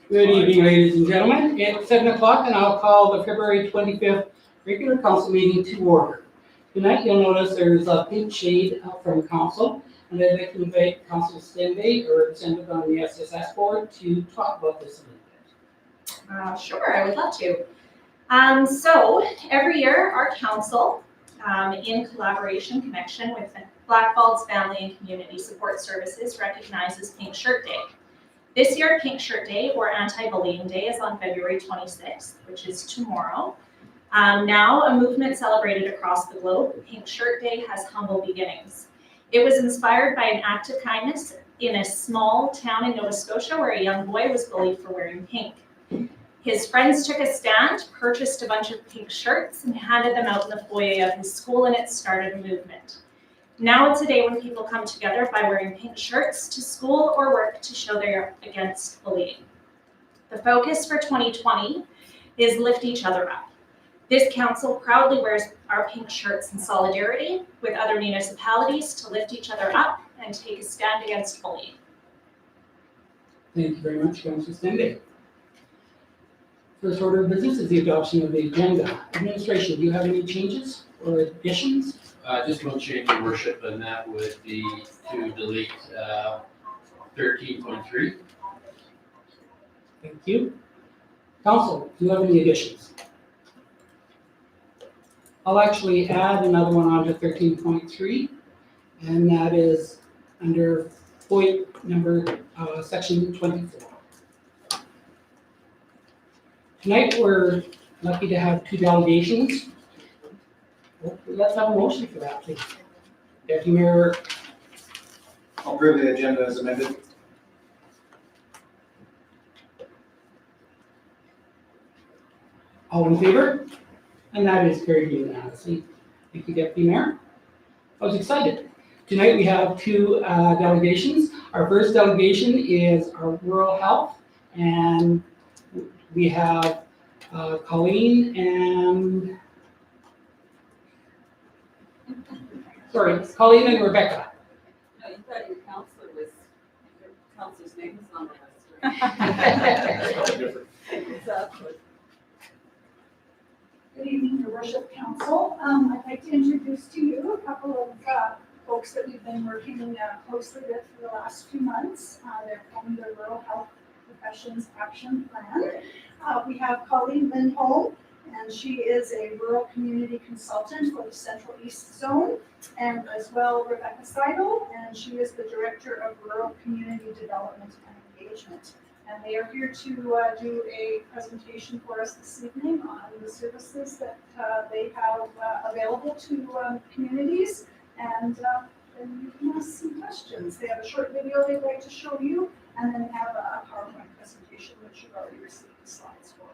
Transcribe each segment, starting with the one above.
Good evening, ladies and gentlemen. It's 7 o'clock and I'll call the February 25th regular council meeting to order. Tonight you'll notice there's a pink shade up from council, and I'd like to invite Council Stenby, or representative on the SSS board, to talk about this a little bit. Sure, I would love to. So every year our council, in connection with Blackfalds Family and Community Support Services, recognizes Pink Shirt Day. This year, Pink Shirt Day, or Anti-Bullying Day, is on February 26th, which is tomorrow. Now a movement celebrated across the globe, Pink Shirt Day has humble beginnings. It was inspired by an act of kindness in a small town in Nova Scotia where a young boy was bullied for wearing pink. His friends took a stand, purchased a bunch of pink shirts, and handed them out in the foyer of his school, and it started a movement. Now it's a day when people come together by wearing pink shirts to school or work to show they're against bullying. The focus for 2020 is lift each other up. This council proudly wears our pink shirts in solidarity with other municipalities to lift each other up and take a stand against bullying. Thank you very much, Councilor Stenby. First order of business is the adoption of the agenda. Administration, do you have any changes or additions? Just one change, Your Worship, and that would be to delete 13.3. Thank you. Council, do you have any additions? I'll actually add another one onto 13.3, and that is under point number section 24. Tonight we're lucky to have two delegations. Let's have a motion for that, please. Deputy Mayor. I'll approve the agenda as amended. All in favor? And that is carried unanimously. Thank you, Deputy Mayor. I was excited. Tonight we have two delegations. Our first delegation is our rural health, and we have Colleen and Rebecca. No, you thought your counselor's name was on the list, right? Exactly. Good evening, Your Worship Council. I'd like to introduce to you a couple of folks that we've been working closely with for the last few months. They're from the Rural Health Professions Action Plan. We have Colleen Lindholm, and she is a rural community consultant for the Central East Zone, and as well Rebecca Seidel, and she is the Director of Rural Community Development and Engagement. And they are here to do a presentation for us this evening on the services that they have available to communities, and then you can ask some questions. They have a short video they'd like to show you, and then have a PowerPoint presentation, which you've already received the slides for.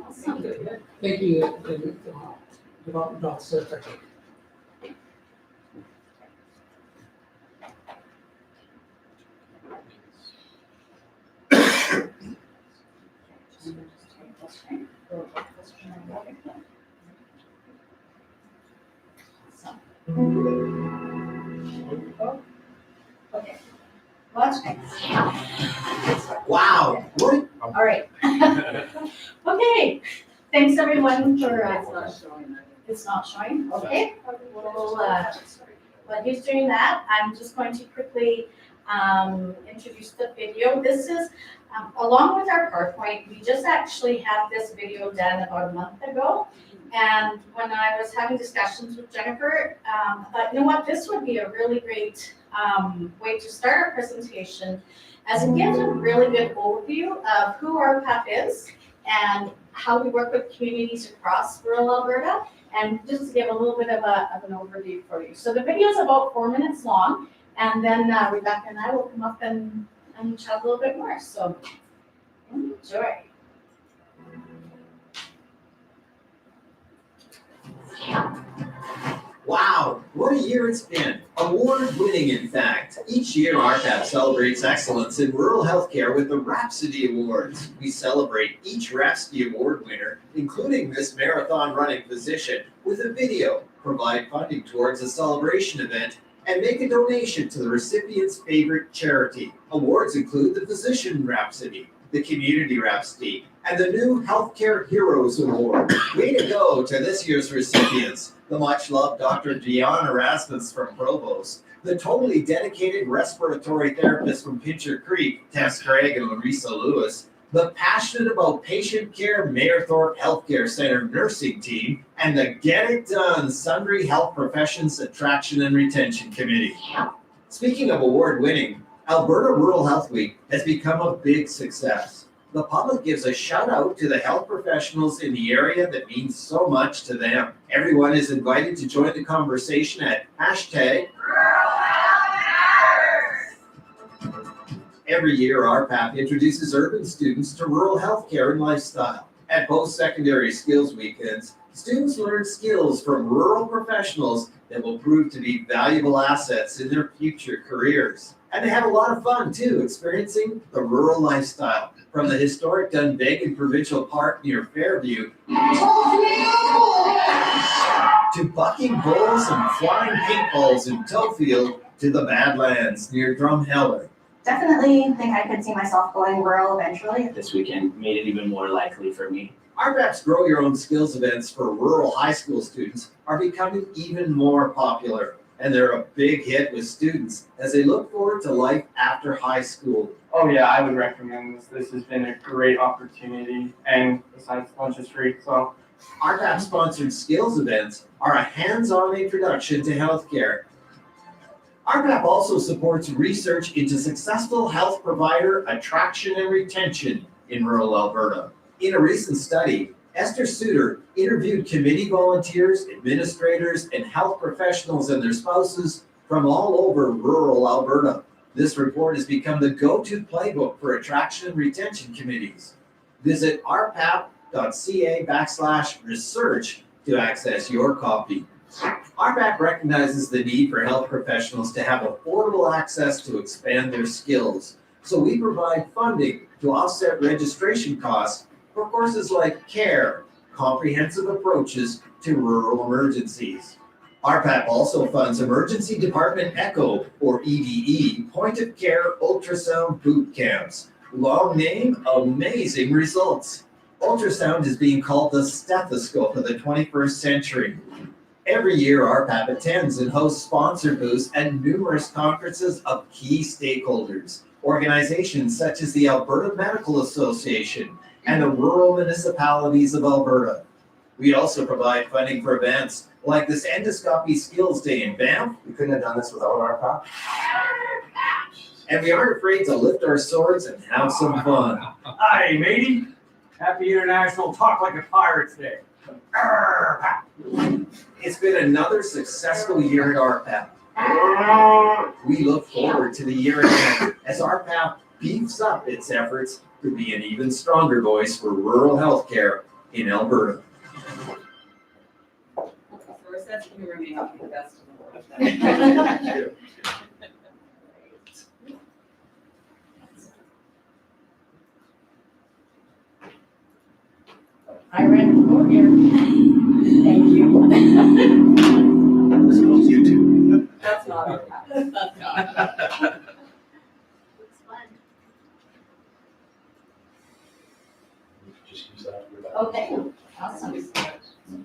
Awesome. Thank you, Development Officer. Okay. Watch next. Wow, what? All right. Okay. Thanks everyone for. It's not showing. It's not showing. Okay. We'll, while he's doing that, I'm just going to quickly introduce the video. This is along with our PowerPoint. We just actually had this video done about a month ago. And when I was having discussions with Jennifer, I thought, you know what, this would be a really great way to start our presentation, as it gives a really good overview of who our PAP is and how we work with communities across rural Alberta, and just to give a little bit of an overview for you. So the video is about 4 minutes long, and then Rebecca and I will come up and chat a little bit more. So enjoy. Wow, what a year it's been. Award-winning, in fact. Each year, RPAP celebrates excellence in rural healthcare with the Rhapsody Awards. We celebrate each Rhapsody Award winner, including this marathon-running physician, with a video, provide funding towards a celebration event, and make a donation to the recipient's favorite charity. Awards include the Physician Rhapsody, the Community Rhapsody, and the new Healthcare Heroes Award. Way to go to this year's recipients, the much-loved Dr. Deanna Rasmus from Provost, the totally dedicated respiratory therapist from Pincher Creek, Tess Craig and Larissa Lewis, the passionate about patient care Mayor Thorpe Healthcare Center nursing team, and the Get It Done Sundry Health Professions Attraction and Retention Committee. Speaking of award-winning, Alberta Rural Health Week has become a big success. The public gives a shout out to the health professionals in the area that means so much to them. Everyone is invited to join the conversation at hashtag Every year, RPAP introduces urban students to rural healthcare and lifestyle. At post-secondary skills weekends, students learn skills from rural professionals that will prove to be valuable assets in their future careers. And they have a lot of fun, too, experiencing the rural lifestyle. From the historic Dunvegan Provincial Park near Fairview to bucking bulls and flying paintballs in Toefield to the Badlands near Drumheller. Definitely think I could see myself going rural eventually. This weekend made it even more likely for me. RPAP's Grow Your Own Skills events for rural high school students are becoming even more popular, and they're a big hit with students as they look forward to life after high school. Oh yeah, I would recommend this. This has been a great opportunity, and besides, lunch is free, so. RPAP-sponsored skills events are a hands-on introduction to healthcare. RPAP also supports research into successful health provider attraction and retention in rural Alberta. In a recent study, Esther Suter interviewed committee volunteers, administrators, and health professionals and their spouses from all over rural Alberta. This report has become the go-to playbook for attraction and retention committees. Visit rpap.ca/research to access your copy. RPAP recognizes the need for health professionals to have affordable access to expand their skills, so we provide funding to offset registration costs for courses like CARE, Comprehensive Approaches to Rural Emergencies. RPAP also funds Emergency Department ECHO, or EDE, Point of Care Ultrasound Boot Camps. Long name, amazing results. Ultrasound is being called the stethoscope of the 21st century. Every year, RPAP attends and hosts sponsor booths at numerous conferences of key stakeholders, organizations such as the Alberta Medical Association and the Rural Municipalities of Alberta. We also provide funding for events like this Endoscopy Skills Day in Banff. We couldn't have done this without RPAP. And we aren't afraid to lift our swords and have some fun. Hi, matey. Happy International Talk Like a Pirate's Day. It's been another successful year at RPAP. We look forward to the year ahead as RPAP beefs up its efforts to be an even stronger voice for rural healthcare in Alberta. So we're set to remain the best in the world. I ran over here. Thank you. This goes YouTube. That's not our path. That's not. Looks fun. Just use that for that. Okay, awesome.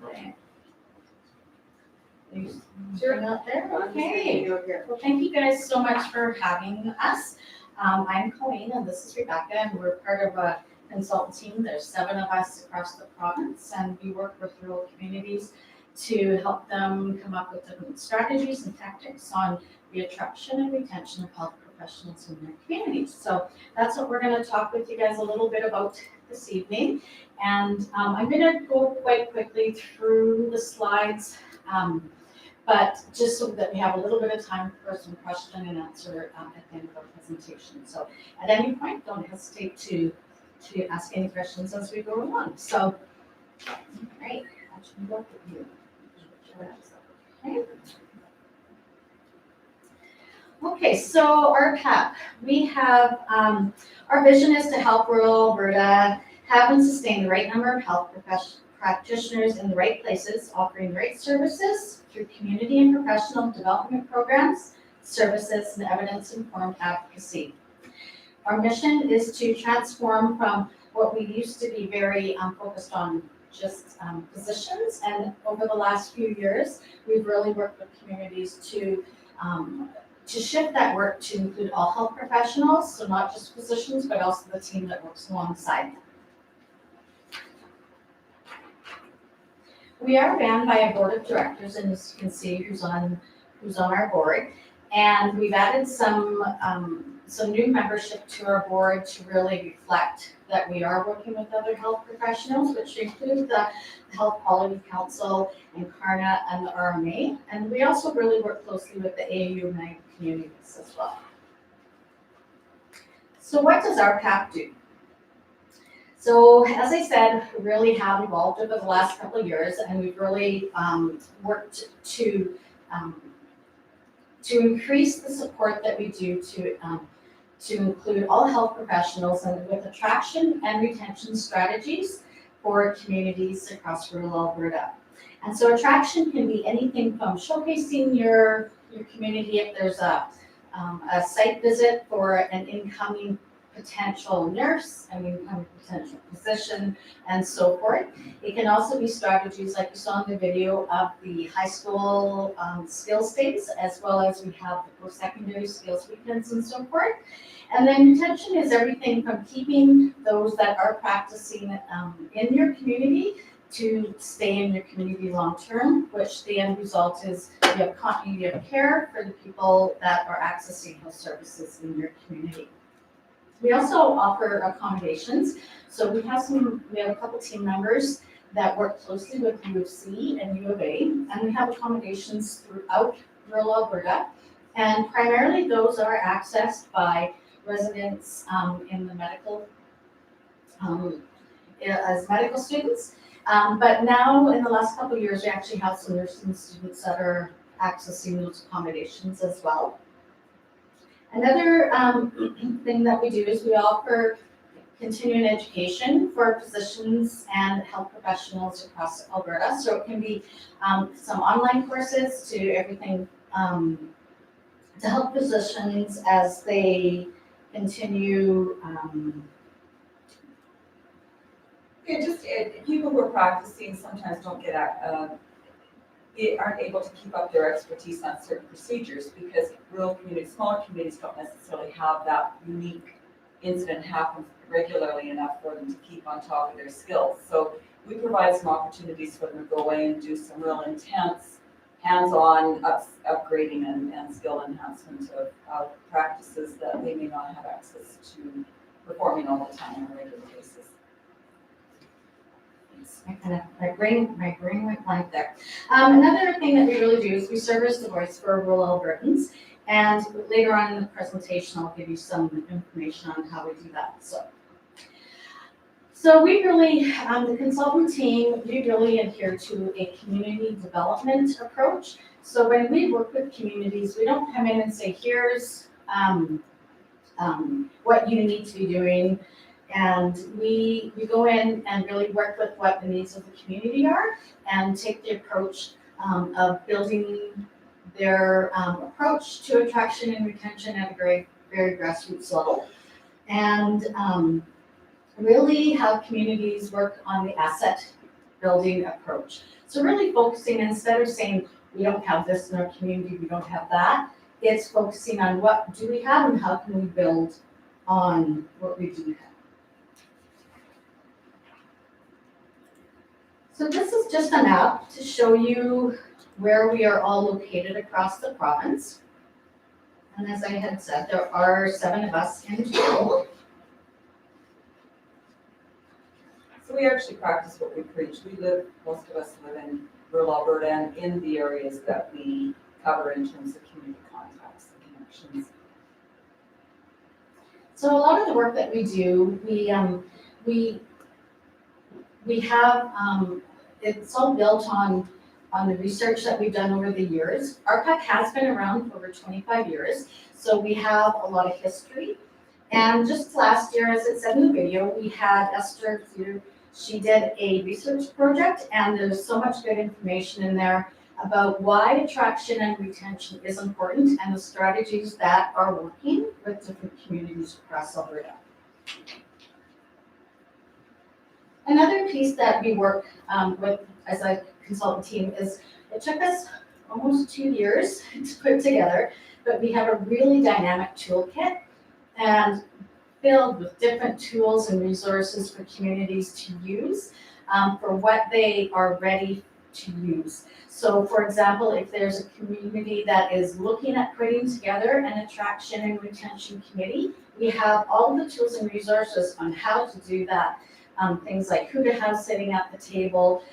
Okay. Sure, not there, okay. Well, thank you guys so much for having us. I'm Colleen and this is Rebecca and we're part of a consultant team. There's 7 of us across the province and we work with rural communities to help them come up with different strategies and tactics on the attraction and retention of health professionals in their communities. So that's what we're going to talk with you guys a little bit about this evening. And I'm going to go quite quickly through the slides, but just so that we have a little bit of time for some question and answer at the end of our presentation. So at any point, don't hesitate to ask any questions as we go along. So, great. Actually, look at you. Okay, so RPAP, we have, our vision is to help rural Alberta have and sustain the right number of health practitioners in the right places, offering the right services through community and professional development programs, services, and evidence-informed advocacy. Our mission is to transform from what we used to be very focused on just positions, and over the last few years, we've really worked with communities to shift that work to include all health professionals, so not just physicians, but also the team that works alongside them. We are ran by a board of directors, and as you can see who's on our board. And we've added some new membership to our board to really reflect that we are working with other health professionals, which include the Health Quality Council, Incarna, and the RMA. And we also really work closely with the AAU United Communities as well. So what does RPAC do? So as I said, we really have evolved over the last couple of years, and we've really worked to increase the support that we do to include all health professionals, and with attraction and retention strategies for communities across rural Alberta. And so attraction can be anything from showcasing your community if there's a site visit for an incoming potential nurse, an incoming potential physician, and so forth. It can also be strategies like you saw in the video of the high school skills days, as well as we have the post-secondary skills weekends and so forth. And then retention is everything from keeping those that are practicing in your community to stay in your community long-term, which the end result is you have continuity of care for the people that are accessing health services in your community. We also offer accommodations. So we have a couple team members that work closely with U of C and U of A, and we have accommodations throughout rural Alberta. And primarily those are accessed by residents in the medical, as medical students. But now in the last couple of years, we actually have some nursing students that are accessing those accommodations as well. Another thing that we do is we offer continuing education for physicians and health professionals across Alberta. So it can be some online courses to everything to help physicians as they continue. People who are practicing sometimes don't get they aren't able to keep up their expertise on certain procedures because rural communities, smaller communities don't necessarily have that unique incident happen regularly enough for them to keep on top of their skills. So we provide some opportunities for them to go away and do some real intense hands-on upgrading and skill enhancement of practices that they may not have access to performing all the time on a regular basis. My brain went blank there. Another thing that we really do is we serve as the voice for rural Albertans, and later on in the presentation I'll give you some information on how we do that. So we really, the consultant team, we really adhere to a community development approach. So when we work with communities, we don't come in and say, here's what you need to be doing. And we go in and really work with what the needs of the community are and take the approach of building their approach to attraction and retention at a very, very grassroots level. And really have communities work on the asset building approach. So really focusing, instead of saying, we don't have this in our community, we don't have that, it's focusing on what do we have and how can we build on what we do have. So this is just a map to show you where we are all located across the province. And as I had said, there are 7 of us in total. So we actually practice what we preach. Most of us live in rural Alberta and in the areas that we cover in terms of community contacts and connections. So a lot of the work that we do, we have, it's all built on the research that we've done over the years. RPAC has been around for over 25 years, so we have a lot of history. And just last year, as it said in the video, we had Esther through, she did a research project, and there's so much good information in there about why attraction and retention is important and the strategies that are working with different communities across Alberta. Another piece that we work with as a consultant team is, it took us almost 2 years to put together, but we have a really dynamic toolkit and filled with different tools and resources for communities to use for what they are ready to use. So for example, if there's a community that is looking at putting together an attraction and retention committee, we have all the tools and resources on how to do that. Things like who to have sitting at the table,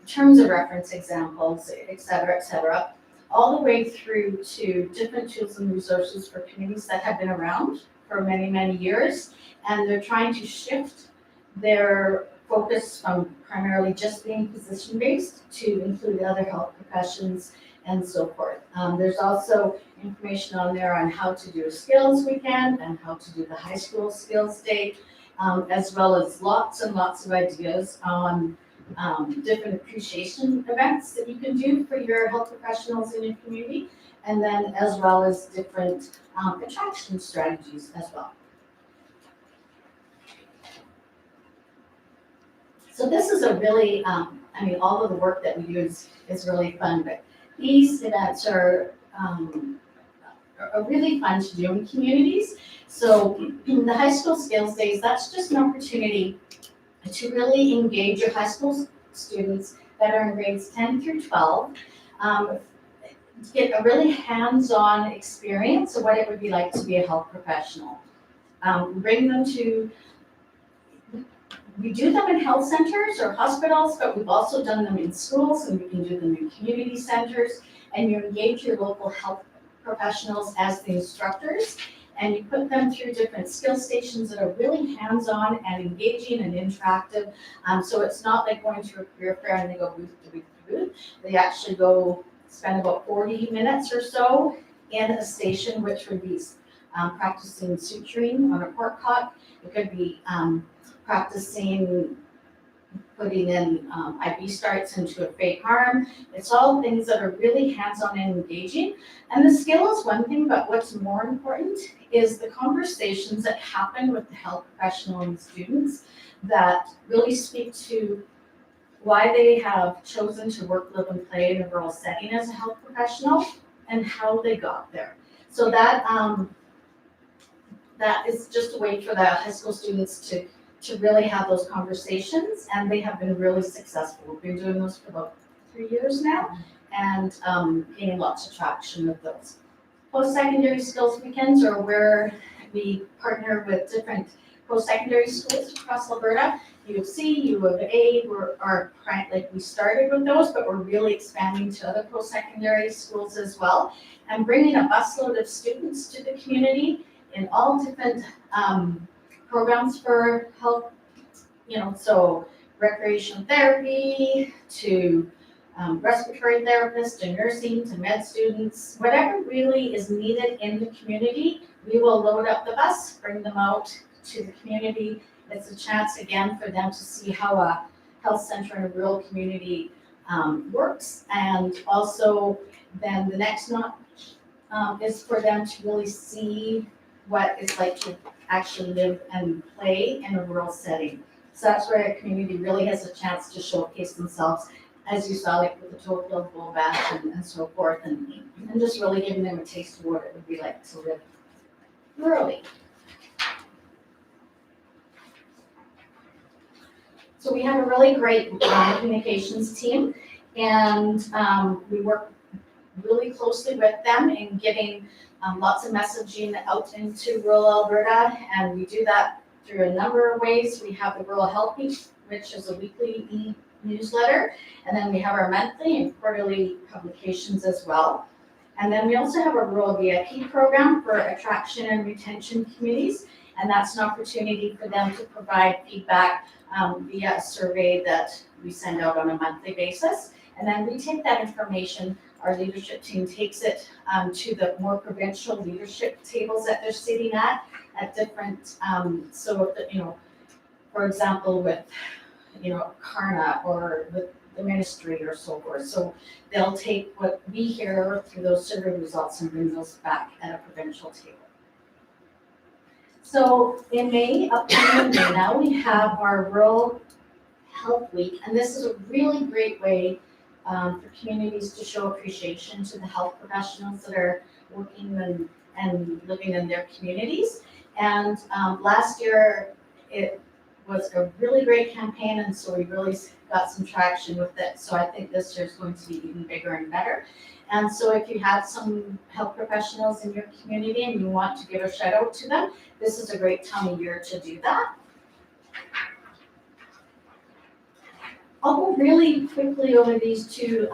terms of reference examples, et cetera, all the way through to different tools and resources for communities that have been around for many, many years, and they're trying to shift their focus from primarily just being physician-based to include other health professions and so forth. There's also information on there on how to do a skills weekend and how to do the high school skills day, as well as lots and lots of ideas on different appreciation events that you can do for your health professionals in your community, and then as well as different attraction strategies as well. So this is a really, all of the work that we do is really fun, but these events are really fun to do in communities. So the high school skills days, that's just an opportunity to really engage your high school students that are in grades 10 through 12, get a really hands-on experience of what it would be like to be a health professional. Bring them to, we do them in health centers or hospitals, but we've also done them in schools, and we can do them in community centers, and you engage your local health professionals as the instructors, and you put them through different skill stations that are really hands-on and engaging and interactive. So it's not like going to a career fair and they go booth to booth to booth. They actually go spend about 40 minutes or so in a station, which would be practicing suturing on a pork cot. It could be practicing putting in IV starts into a fake arm. It's all things that are really hands-on and engaging. And the skill is one thing, but what's more important is the conversations that happen with the health professional and students that really speak to why they have chosen to work, live, and play in a rural setting as a health professional and how they got there. So that is just a way for the high school students to really have those conversations, and they have been really successful. We've been doing those for about 3 years now, and gaining lots of traction with those. Post-secondary skills weekends are where we partner with different post-secondary schools across Alberta. U of C, U of A, we started with those, but we're really expanding to other post-secondary schools as well, and bringing a busload of students to the community in all different programs for health, so recreational therapy to respiratory therapists to nursing to med students, whatever really is needed in the community, we will load up the bus, bring them out to the community. It's a chance again for them to see how a health center in a rural community works, and also then the next notch is for them to really see what it's like to actually live and play in a rural setting. So that's where a community really has a chance to showcase themselves, as you saw, like with the Toadfield Bowl Bash and so forth, and just really giving them a taste of what it would be like to live rurally. So we have a really great communications team, and we work really closely with them in getting lots of messaging out into rural Alberta, and we do that through a number of ways. We have the Rural Health Week, which is a weekly e-newsletter, and then we have our monthly and quarterly publications as well. And then we also have a rural VIP program for attraction and retention committees, and that's an opportunity for them to provide feedback via a survey that we send out on a monthly basis. And then we take that information, our leadership team takes it to the more provincial leadership tables that they're sitting at different, for example, with, Karna or with the ministry or so forth. So they'll take what we hear through those survey results and bring those back at a provincial table. So in May, upcoming in May now, we have our Rural Health Week, and this is a really great way for communities to show appreciation to the health professionals that are working and living in their communities. And last year, it was a really great campaign, and so we really got some traction with it. So I think this year is going to be even bigger and better. And so if you have some health professionals in your community and you want to give a shout out to them, this is a great time of year to do that. I'll go really quickly over these two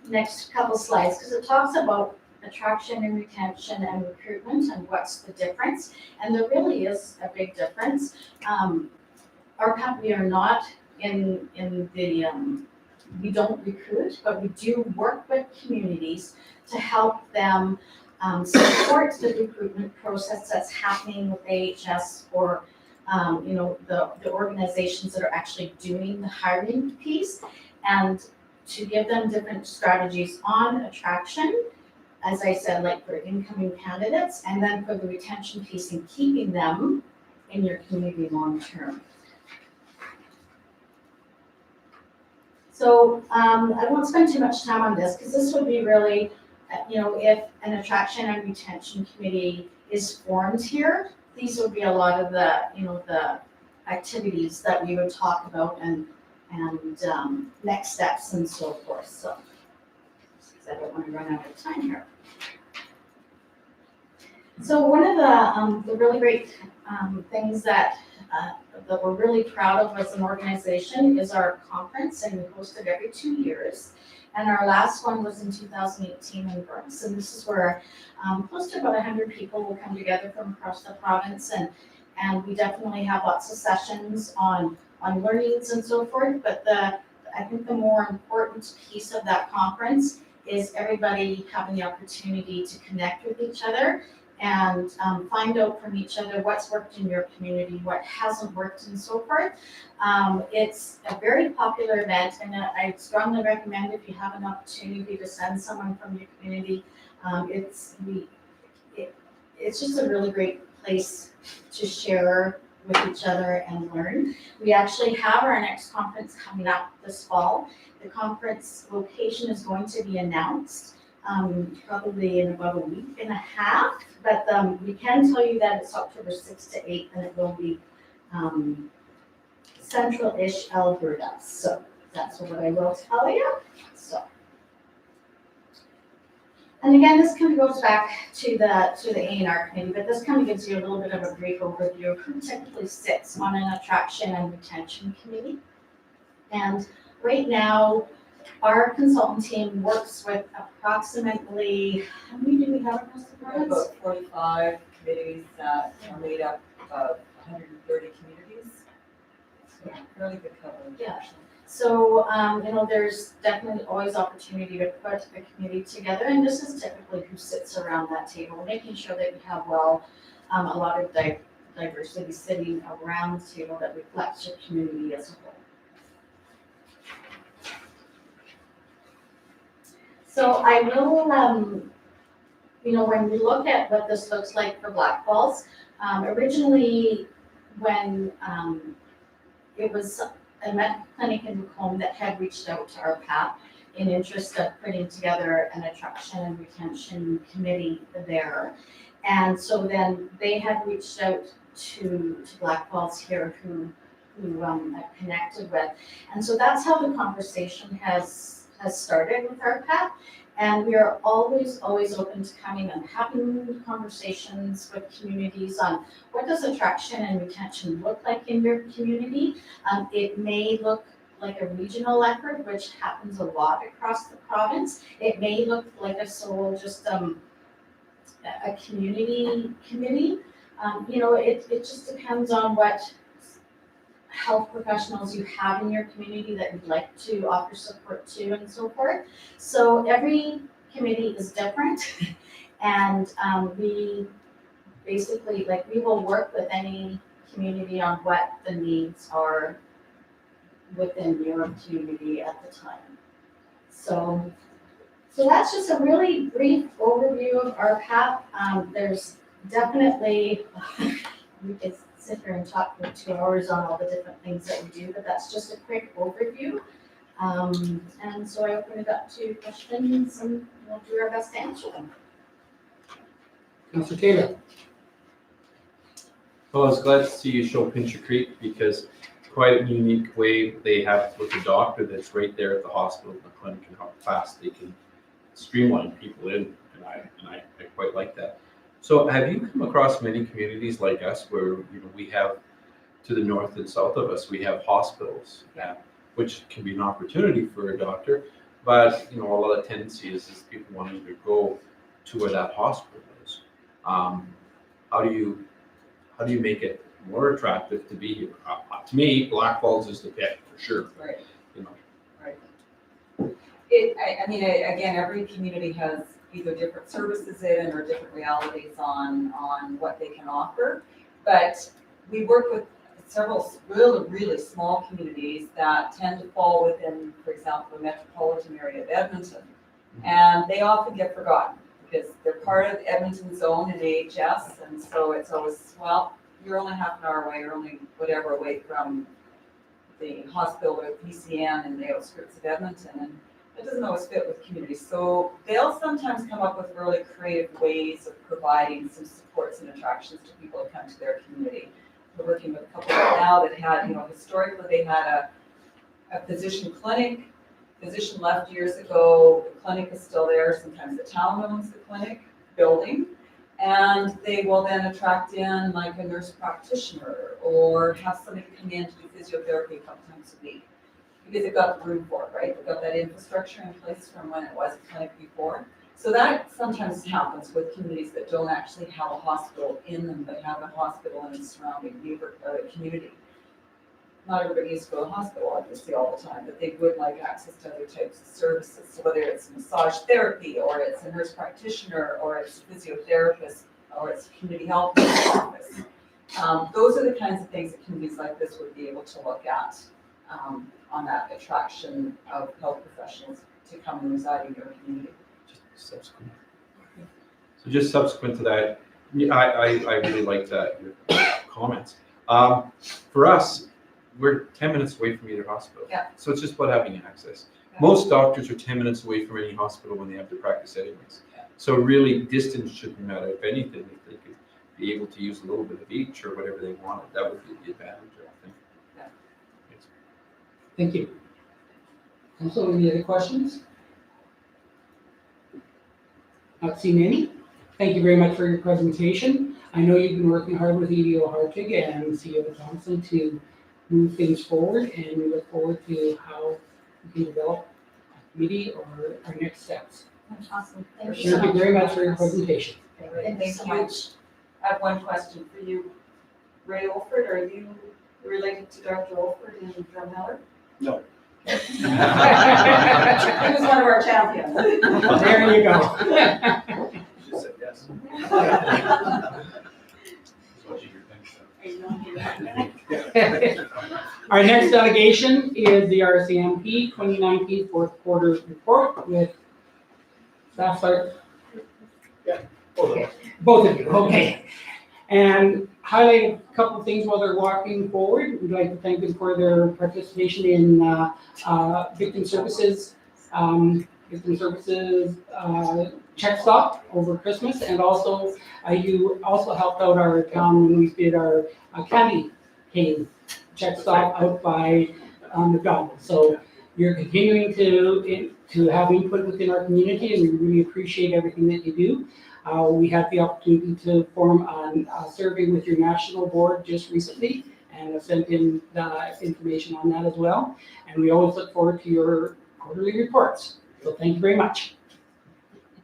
next couple slides because it talks about attraction and retention and recruitment and what's the difference. And there really is a big difference. Our company are not in the, we don't recruit, but we do work with communities to help them support the recruitment process that's happening with AHS or the organizations that are actually doing the hiring piece, and to give them different strategies on attraction, as I said, like for incoming candidates, and then for the retention piece and keeping them in your community long term. So I won't spend too much time on this because this would be really, if an attraction and retention committee is formed here, these would be a lot of the, the activities that we would talk about and next steps and so forth. So I don't want to run out of time here. So one of the really great things that we're really proud of as an organization is our conference, and we host it every 2 years. And our last one was in 2018 in Burns, and this is where close to about 100 people will come together from across the province, and we definitely have lots of sessions on learnings and so forth. But I think the more important piece of that conference is everybody having the opportunity to connect with each other and find out from each other what's worked in your community, what hasn't worked, and so forth. It's a very popular event, and I strongly recommend if you have an opportunity to send someone from your community. It's just a really great place to share with each other and learn. We actually have our next conference coming up this fall. The conference location is going to be announced probably in about a week and a half, but we can tell you that it's October 6th to 8th, and it will be central-ish Alberta. So that's what I will tell you. So, and again, this kind of goes back to the A&R committee, but this kind of gives you a little bit of a brief overview of who typically sits on an attraction and retention committee. And right now, our consultant team works with approximately, how many do we have across the province? About 45 committees that are made up of 130 communities. So fairly good coverage. Yeah. So, there's definitely always opportunity to put a committee together, and this is typically who sits around that table, making sure that we have a lot of diversity sitting around the table that reflects your community as a whole. So I will, when we look at what this looks like for Blackfalds, originally when it was a med clinic in Macomb that had reached out to our PAP in interest of putting together an attraction and retention committee there. And so then they had reached out to Blackfalds here who I've connected with. And so that's how the conversation has started with our PAP. And we are always open to coming and having conversations with communities on what does attraction and retention look like in your community. It may look like a regional effort, which happens a lot across the province. It may look like a community committee. It just depends on what health professionals you have in your community that you'd like to offer support to and so forth. So every committee is different, and we basically, we will work with any community on what the needs are within your community at the time. So that's just a really brief overview of RPAP. There's definitely, we could sit here and talk for 2 hours on all the different things that we do, but that's just a quick overview. And so I open it up to questions and we'll do our best to answer them. Councilor Taylor? Well, I was glad to see you show Pincher Creek because quite a unique way they have with the doctor that's right there at the hospital, the clinic, and how fast they can streamline people in, and I quite like that. So have you come across many communities like us where we have to the north and south of us, we have hospitals, which can be an opportunity for a doctor, but a lot of tendency is people wanting to go to where that hospital is. How do you make it more attractive to be here? To me, Blackfalds is the pick for sure. Right. Right. Again, every community has either different services in or different realities on what they can offer. But we work with several really small communities that tend to fall within, for example, the metropolitan area of Edmonton. And they often get forgotten because they're part of Edmonton zone and AHS. And so it's always, well, you're only half an hour away, or only whatever away from the hospital or PCN in the outskirts of Edmonton. And it doesn't always fit with communities. So they'll sometimes come up with really creative ways of providing some supports and attractions to people who come to their community. We're working with a couple right now that had, historically they had a physician clinic. Physician left years ago, the clinic is still there. Sometimes the town owns the clinic building. And they will then attract in like a nurse practitioner or have somebody come in to do physiotherapy a couple times a week. Because they've got the room for it, right? They've got that infrastructure in place from when it was a clinic before. So that sometimes happens with communities that don't actually have a hospital in them, but have a hospital in the surrounding community. Not everybody needs to go to the hospital, obviously, all the time, but they would like access to other types of services. So whether it's massage therapy, or it's a nurse practitioner, or it's a physiotherapist, or it's a community health office. Those are the kinds of things that communities like this would be able to look at on that attraction of health professionals to come and reside in your community. Subsequent. So just subsequent to that, I really like that, your comments. For us, we're 10 minutes away from either hospital. Yeah. So it's just about having access. Yeah. Most doctors are 10 minutes away from any hospital when they have to practice anyways. Yeah. So really distance shouldn't matter. If anything, if they could be able to use a little bit of each or whatever they wanted, that would be the advantage, I think. Yeah. Yes. Thank you. Council, any other questions? Not seen any. Thank you very much for your presentation. I know you've been working hard with EDO Hartig and CEO Johnson to move things forward, and we look forward to how we can develop a committee or our next steps. Awesome. Thank Thank you very much for your presentation. Thank you so much. I have one question for you. Ray Olford, are you related to Dr. Olford in Drumheller? No. He was one of our champions. There you go. She said yes. Our next delegation is the RCMP 2019 fourth quarter report with Staff Sergeant. Okay, both of you, okay. And highlight a couple of things while they're walking forward. We'd like to thank them for their participation in victim services check stop over Christmas, and also you also helped out our town when we did our candy cane check stop out by McDonald's. So you're continuing to have input within our community, and we really appreciate everything that you do. We had the opportunity to form a survey with your national board just recently, and I've sent in the information on that as well. And we always look forward to your quarterly reports. So thank you very much.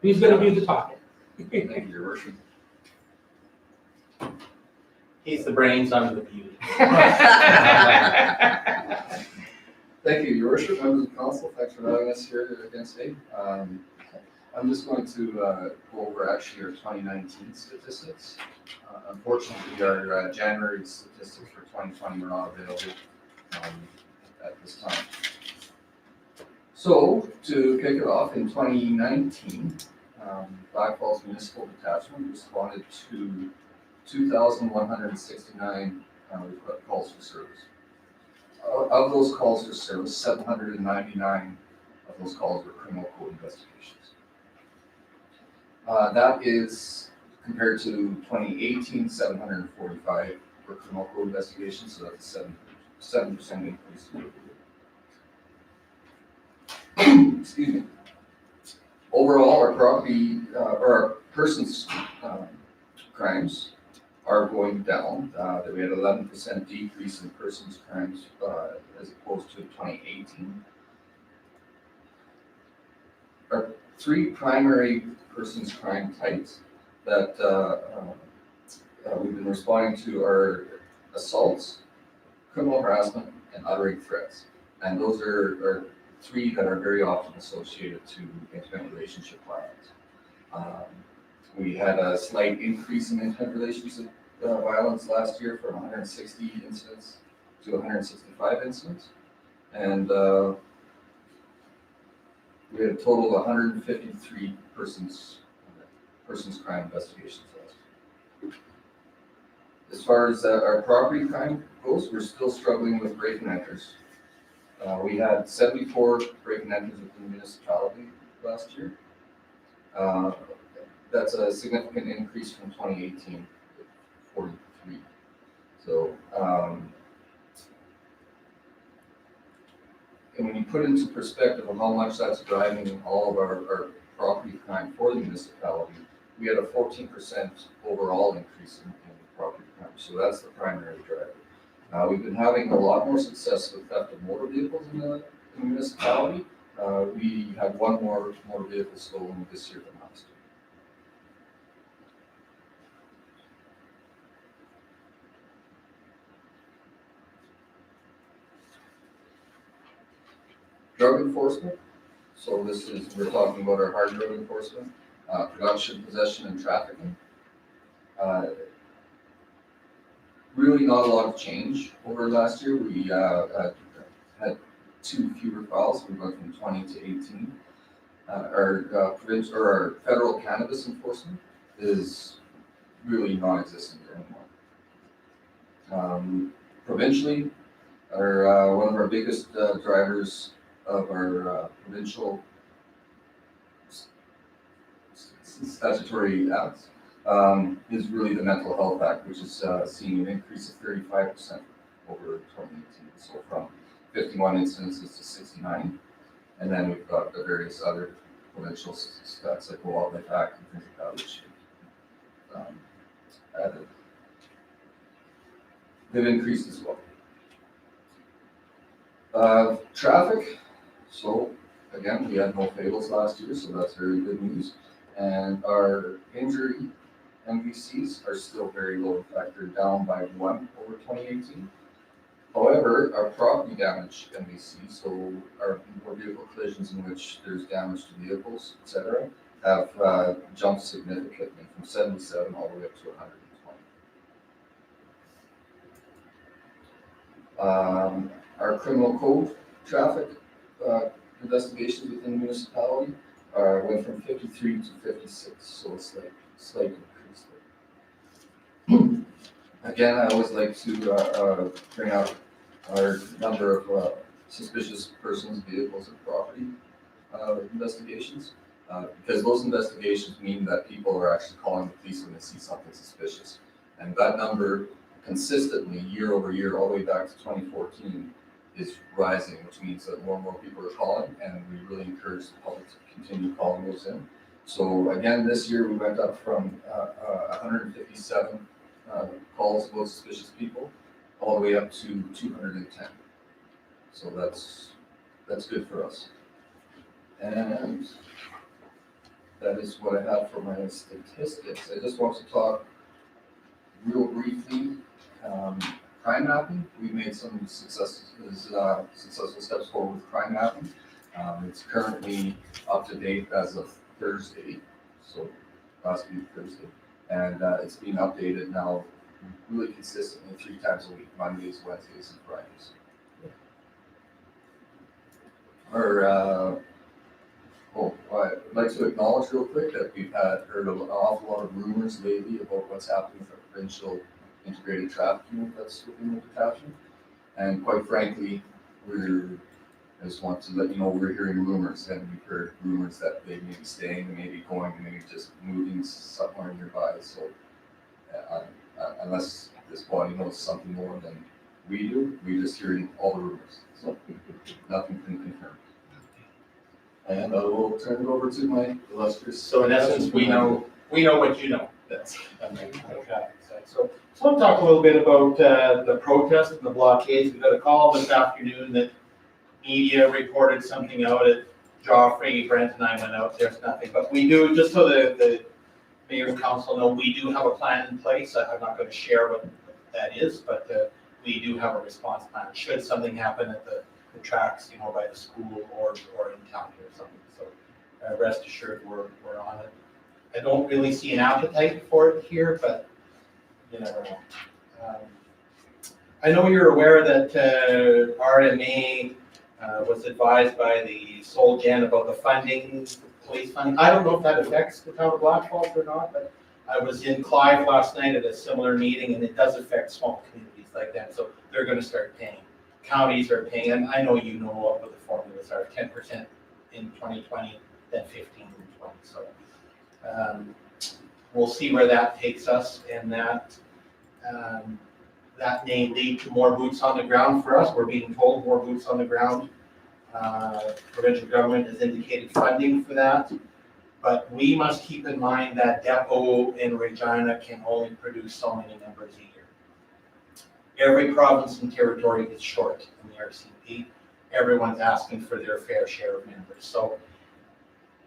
Who's going to do the talking? Thank you, Your Worship. He's the brains, I'm the beauty. Thank you, Your Worship, members of council. Thanks for having us here again today. I'm just going to go over actually our 2019 statistics. Unfortunately, our January statistics for 2020 were not available at this time. So, to kick it off, in 2019, Blackfalds Municipal Detachment responded to 2,169 calls for service. Of those calls for service, 799 of those calls were criminal code investigations. That is compared to 2018, 745 were criminal code investigations, so that's a 7% increase. Excuse me. Overall, our property, or our persons crimes are going down. We had 11% decrease in persons crimes as opposed to 2018. Our three primary persons crime types that we've been responding to are assaults, criminal harassment, and uttering threats. And those are three that are very often associated to intimate relationship violence. We had a slight increase in intimate relationship violence last year from 160 incidents to 165 incidents. And we had a total of 153 persons crime investigations last year. As far as our property crime goes, we're still struggling with break and enters. We had 74 break and enters within the municipality last year. That's a significant increase from 2018, 43. So, and when you put into perspective of how much that's driving all of our property crime for the municipality, we had a 14% overall increase in property crime. So that's the primary driver. We've been having a lot more success with theft of motor vehicles in the municipality. We had one more motor vehicle stolen this year than last year. Drug enforcement. So we're talking about our hard drug enforcement, production, possession, and trafficking. Really not a lot of change over last year. We had 2 fewer files. We went from 20 to 18. Our federal cannabis enforcement is really non-existent anymore. Provincially, one of our biggest drivers of our provincial statutory acts is really the Mental Health Act, which is seeing an increase of 35% over 2018. So from 51 instances to 69. And then we've got the various other provincial stats like the Wildlife Act and things like that, which added. They've increased as well. Traffic. So again, we had no fatals last year, so that's very good news. And our injury MVCs are still very low. In fact, they're down by 1 over 2018. However, our property damage MVCs, so our vehicle collisions in which there's damage to vehicles, etc., have jumped significantly from 77 all the way up to 120. Our criminal code traffic investigations within the municipality went from 53 to 56, so it's like slight increase there. Again, I always like to bring out our number of suspicious persons, vehicles, and property investigations, because those investigations mean that people are actually calling the police when they see something suspicious. And that number consistently, year over year, all the way back to 2014, is rising, which means that more and more people are calling, and we really encourage the public to continue calling those in. So again, this year we went up from 157 calls about suspicious people all the way up to 210. So that's good for us. And that is what I have for my statistics. I just want to talk real briefly. Crime mapping, we made some successful steps forward with crime mapping. It's currently up to date as of Thursday, so last week Thursday, and it's being updated now really consistently 3 times a week, Mondays, Wednesdays, and Fridays. I'd like to acknowledge real quick that we've heard an awful lot of rumors lately about what's happening with our provincial integrated traffic unit that's within the detachment. And quite frankly, I just want to let you know, we're hearing rumors, and we've heard rumors that they may be staying, they may be going, they may be just moving somewhere nearby. So unless this body knows something more than we do, we're just hearing all the rumors. So nothing can confirm. And I will turn it over to my illustrious. So in essence, we know what you know. That's on the traffic side. So I want to talk a little bit about the protest and the blockades. We got a call this afternoon that media reported something out at Joffrey. Brent and I went out. There's nothing, but we do, just so the mayor and council know, we do have a plan in place. I'm not going to share what that is, but we do have a response plan should something happen at the tracks, by the school or in town or something. So rest assured, we're on it. I don't really see an appetite for it here, but you never know. I know you're aware that RMA was advised by the Sol Gen about the funding, police funding. I don't know if that affects the town of Blackfalds or not, but I was in Clive last night at a similar meeting, and it does affect small communities like that. So they're going to start paying. Counties are paying, and I know you know what the formulas are: 10% in 2020, then 15 in 20. So we'll see where that takes us, and that may lead to more boots on the ground for us. We're being told more boots on the ground. Provincial government has indicated funding for that, but we must keep in mind that depot in Regina can only produce so many members a year. Every province and territory is short in the RCP. Everyone's asking for their fair share of members. So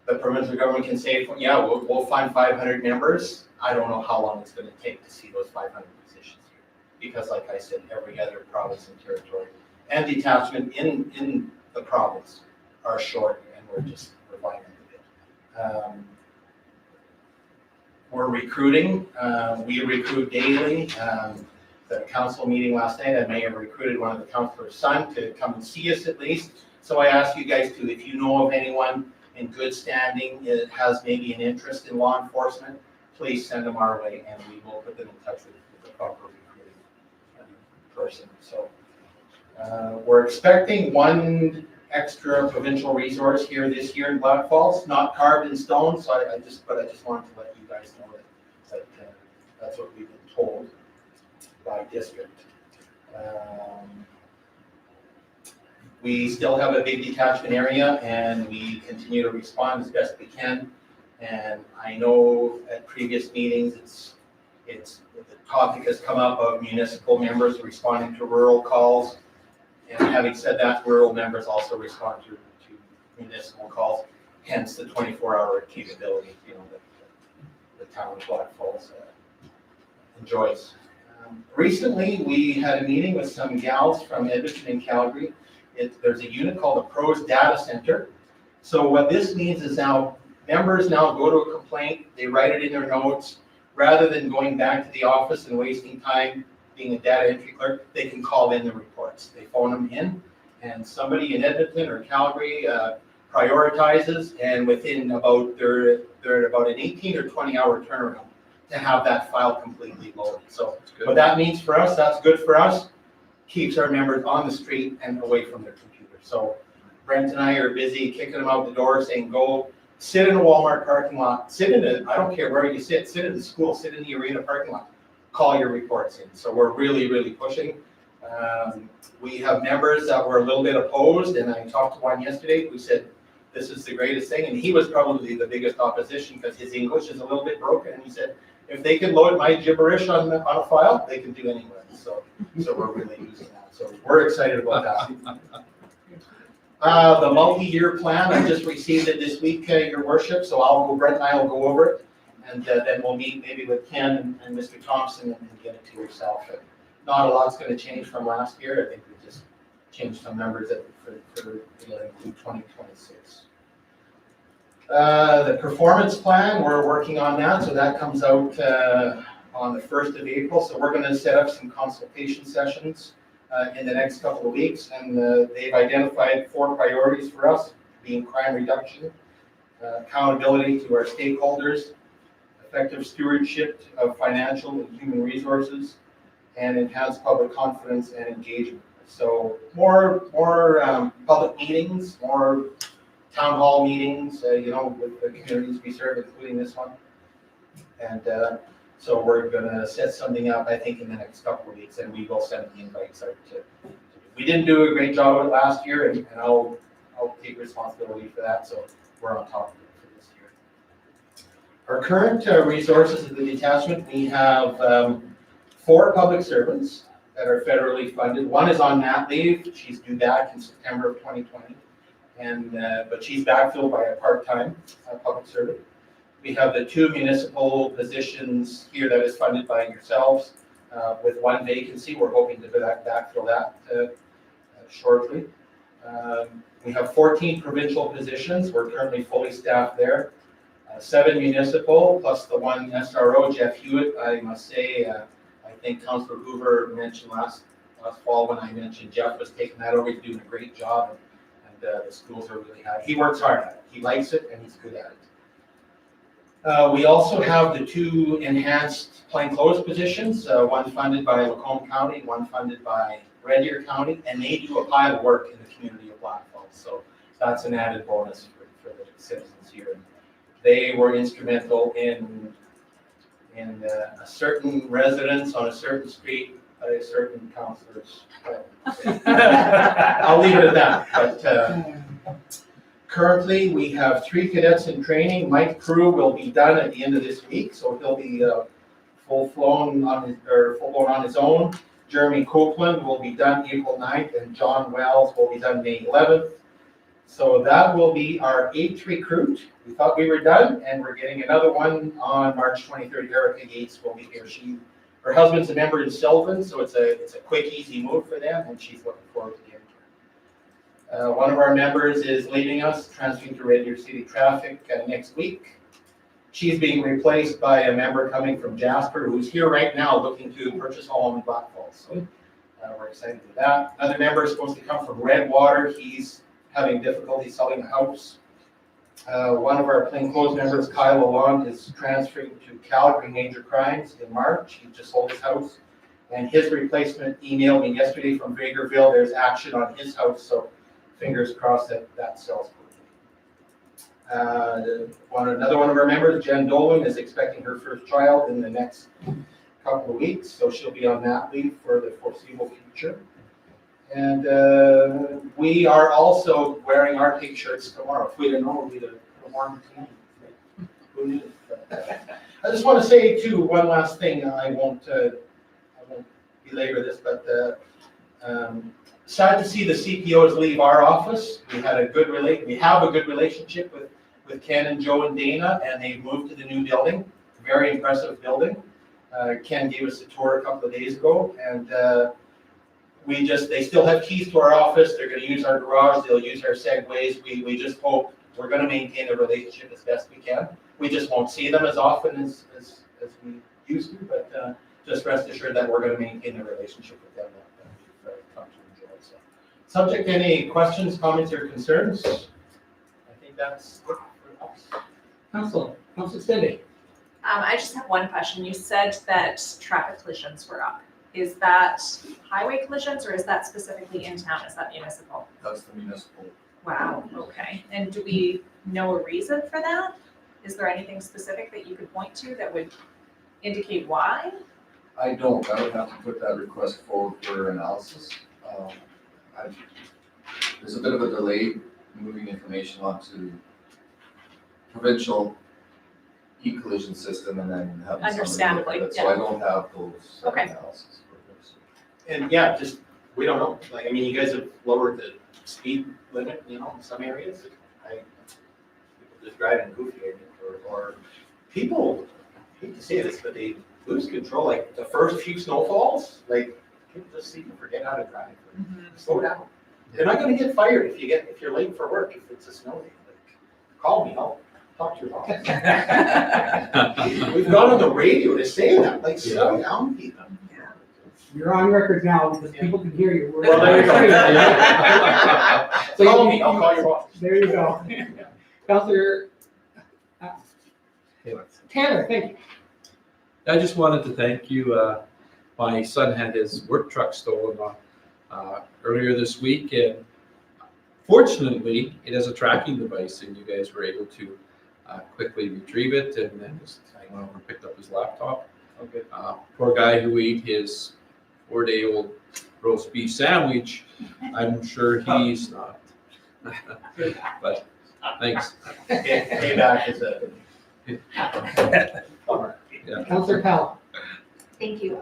the provincial government can say, yeah, we'll find 500 members. I don't know how long it's going to take to see those 500 positions here. Because like I said, every other province and territory and detachment in the province are short, and we're violent a bit. We're recruiting. We recruit daily. The council meeting last night, I may have recruited one of the councilor's son to come and see us at least. So I ask you guys to, if you know of anyone in good standing that has maybe an interest in law enforcement, please send them our way, and we will put them in touch with the proper recruiting person. So we're expecting one extra provincial resource here this year in Blackfalds, not carved in stone. So I just wanted to let you guys know that that's what we've been told by district. We still have a big detachment area, and we continue to respond as best we can. And I know at previous meetings, the topic has come up of municipal members responding to rural calls. And having said that, rural members also respond to municipal calls, hence the 24-hour capability, that the town of Blackfalds enjoys. Recently, we had a meeting with some gals from Edmonton and Calgary. There's a unit called the Pros Data Center. So what this means is now members go to a complaint, they write it in their notes. Rather than going back to the office and wasting time being a data entry clerk, they can call in the reports. They phone them in, and somebody in Edmonton or Calgary prioritizes, and within they're at about an 18 or 20-hour turnaround to have that file completely loaded. So what that means for us, that's good for us, keeps our members on the street and away from their computer. So Brent and I are busy kicking them out the door saying, go sit in a Walmart parking lot, I don't care where you sit in the school, sit in the arena parking lot, call your reports in. So we're really, really pushing. We have members that were a little bit opposed, and I talked to one yesterday who said, this is the greatest thing, and he was probably the biggest opposition because his English is a little bit broken, and he said, if they can load my gibberish on a file, they can do anything. So we're really using that. So we're excited about that. The multi-year plan, I just received it this week, Your Worship, so Brent and I will go over it, and then we'll meet maybe with Ken and Mr. Thompson and get it to yourself. And not a lot's going to change from last year. I think we just changed some numbers for 2026. The performance plan, we're working on that, so that comes out on the 1st of April. So we're going to set up some consultation sessions in the next couple of weeks, and they've identified 4 priorities for us, being crime reduction, accountability to our stakeholders, effective stewardship of financial and human resources, and enhanced public confidence and engagement. So more public meetings, more town hall meetings, with the communities we serve, including this one. And so we're gonna set something up, I think, in the next couple of weeks, and we will send the invites out to. We didn't do a great job of it last year, and I'll take responsibility for that, so we're on top of it for this year. Our current resources of the detachment, we have 4 public servants that are federally funded. One is on mat leave. She's due back in September of 2020, but she's backfilled by a part-time public servant. We have the 2 municipal positions here that is funded by yourselves with 1 vacancy. We're hoping to backfill that shortly. We have 14 provincial positions. We're currently fully staffed there. 7 municipal plus the 1 SRO, Jeff Hewitt. I must say, I think Councillor Hoover mentioned last fall when I mentioned Jeff was taking that over. He's doing a great job, and the schools are really happy. He works hard at it. He likes it, and he's good at it. We also have the 2 enhanced plainclothes positions, 1 funded by Lacombe County, 1 funded by Red Deer County, and they do a pile of work in the community of Blackfalds. So that's an added bonus for the citizens here. They were instrumental in a certain residence on a certain street by a certain councillor's. I'll leave it at that. But currently, we have 3 cadets in training. Mike Crew will be done at the end of this week, so he'll be full-blown on his own. Jeremy Copeland will be done April 9th, and John Wells will be done May 11th. So that will be our 8th recruit. We thought we were done, and we're getting another one on March 23rd. Erica Gates will be here. Her husband's a member in Sylvan, so it's a quick, easy move for them, and she's looking forward to getting here. One of our members is leaving us, transferring to Red Deer City Traffic next week. She's being replaced by a member coming from Jasper, who's here right now looking to purchase a home in Blackfalds. So we're excited for that. Another member is supposed to come from Redwater. He's having difficulty selling a house. One of our plainclothes members, Kyle Lalonde, is transferring to Calgary Major Crimes in March. He just sold his house. And his replacement emailed me yesterday from Vegreville. There's action on his house, so fingers crossed that sells quickly. Another one of our members, Jen Dolan, is expecting her first child in the next couple of weeks, so she'll be on that leave for the foreseeable future. And we are also wearing our pink shirts tomorrow. If we didn't know, we'd have a warm team. Who knew? I just want to say too, one last thing. I won't belabor this, but sad to see the CPOs leave our office. We have a good relationship with Ken and Joe and Dana, and they've moved to the new building. Very impressive building. Ken gave us a tour a couple of days ago, and they still have keys to our office. They're going to use our garage. They'll use our segways. We just hope we're going to maintain a relationship as best we can. We just won't see them as often as we used to, but just rest assured that we're going to maintain a relationship with them that we've come to enjoy. So, subject to any questions, comments, or concerns? I think that's it for us. Council Cindy. I just have one question. You said that traffic collisions were up. Is that highway collisions, or is that specifically in town? Is that municipal? That's the municipal. Wow, okay. And do we know a reason for that? Is there anything specific that you could point to that would indicate why? I don't. I would have to put that request forward for analysis. There's a bit of a delay moving information onto provincial e-collision system and then having somebody Understandably, look at it. So I don't have those Okay. analysis. And yeah, just, we don't know. Like, I mean, you guys have lowered the speed limit, in some areas. People just driving goofy, I think, or people, I hate to say this, but they lose control. Like the first few snowfalls, like people just seem to forget how to drive. Slow down. They're not going to get fired if you're late for work if it's a snow day. Like, call me, I'll talk to your boss. We've gone on the radio to say that, like slow down, people. You're on record now because people can hear you. Well, there you go. So Call me, I'll call your boss. There you go. Counselor Taylor, thank you. I just wanted to thank you. My son had his work truck stolen earlier this week, and fortunately, it has a tracking device, and you guys were able to quickly retrieve it, and then just I went over and picked up his laptop. Okay. Poor guy who ate his 4-day-old roast beef sandwich. I'm sure he's not. But thanks. Payback is a. Counselor Powell. Thank you.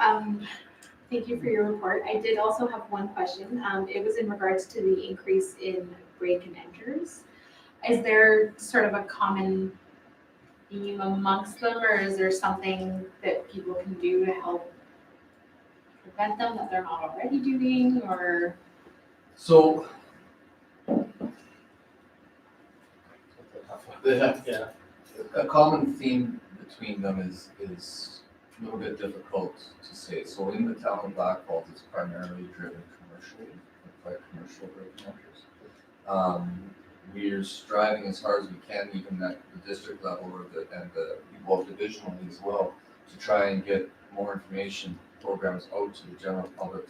Thank you for your report. I did also have one question. It was in regards to the increase in break and enters. Is there sort of a common theme amongst them, or is there something that people can do to help prevent them that they're not already doing, or? So, Yeah. a common theme between them is a little bit difficult to say. So in the town of Blackfalds, it's primarily driven commercially, by commercial break-and-enters. We're striving as hard as we can, even at the district level well, divisionally as well, to try and get more information programs out to the general public.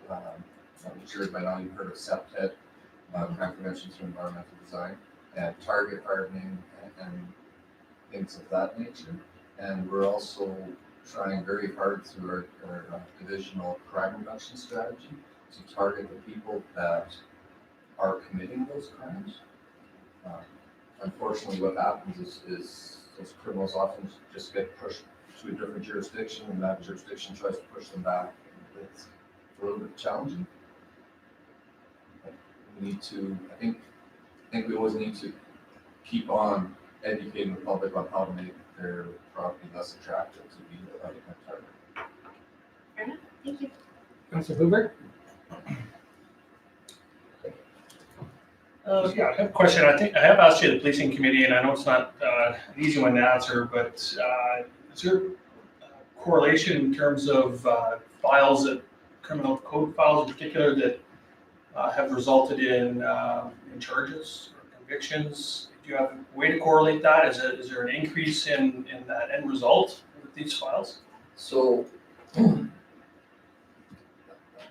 I'm sure by now you've heard of CEPTED, Crime Prevention Through Environmental Design, and target hardening and things of that nature. And we're also trying very hard through our divisional crime reduction strategy to target the people that are committing those crimes. Unfortunately, what happens is those criminals often just get pushed to a different jurisdiction, and that jurisdiction tries to push them back. It's a little bit challenging. We need to, I think we always need to keep on educating the public on how to make their property less attractive to be a target. Fair enough. Thank you. Counselor Hoover. Yeah, I have a question. I think I have asked you the policing committee, and I know it's not an easy one to answer, but is there a correlation in terms of files, criminal code files in particular, that have resulted in charges or convictions? Do you have a way to correlate that? Is there an increase in that end result with these files? So,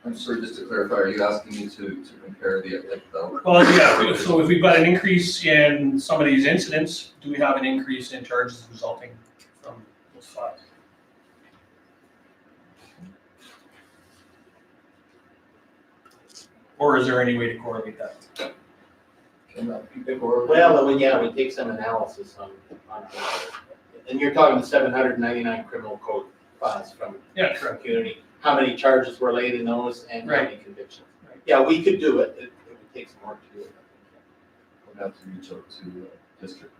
I'm sorry, just to clarify, are you asking me to compare the Well, yeah, so if we've got an increase in some of these incidents, do we have an increase in charges resulting from those files? Or is there any way to correlate that? Well, yeah, we take some analysis on and you're talking the 799 criminal code files from community. How many charges were laid in those and how many convictions? Yeah, we could do it. It would take some work to do it. We'll have to reach out to district.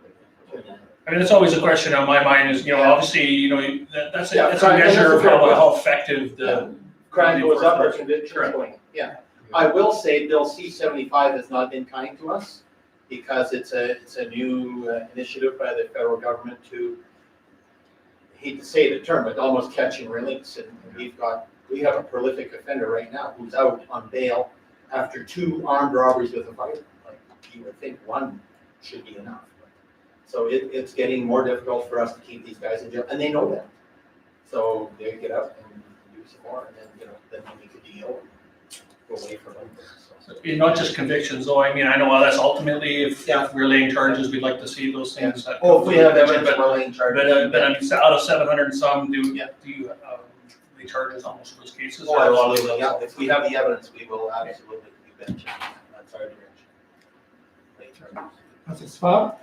I mean, that's always a question on my mind is, obviously, that's a crime- measure of that's a fair how effective the. Crime the goes up or enforcement- convictions Correct. going up. Yeah. I will say Bill C-75 has not been kind to us because it's a new initiative by the federal government to, hate to say the term, but almost catch and release. And we have a prolific offender right now who's out on bail after 2 armed robberies with a firearm. Like, you would think one should be enough. So it's getting more difficult for us to keep these guys in jail, and they know that. So they get up and do some more, and then, then we make a deal and go away from them. So. Not just convictions, though. I mean, I know that's ultimately, if we're laying charges, we'd like to see those things. That If we have evidence, but, we're laying charges. but I mean, out of 700 and some, do you lay charges on most of those cases? Or absolutely, yeah. If we have the evidence, we will absolutely be benching. That's our direction. Lay charges. Counselor Swab.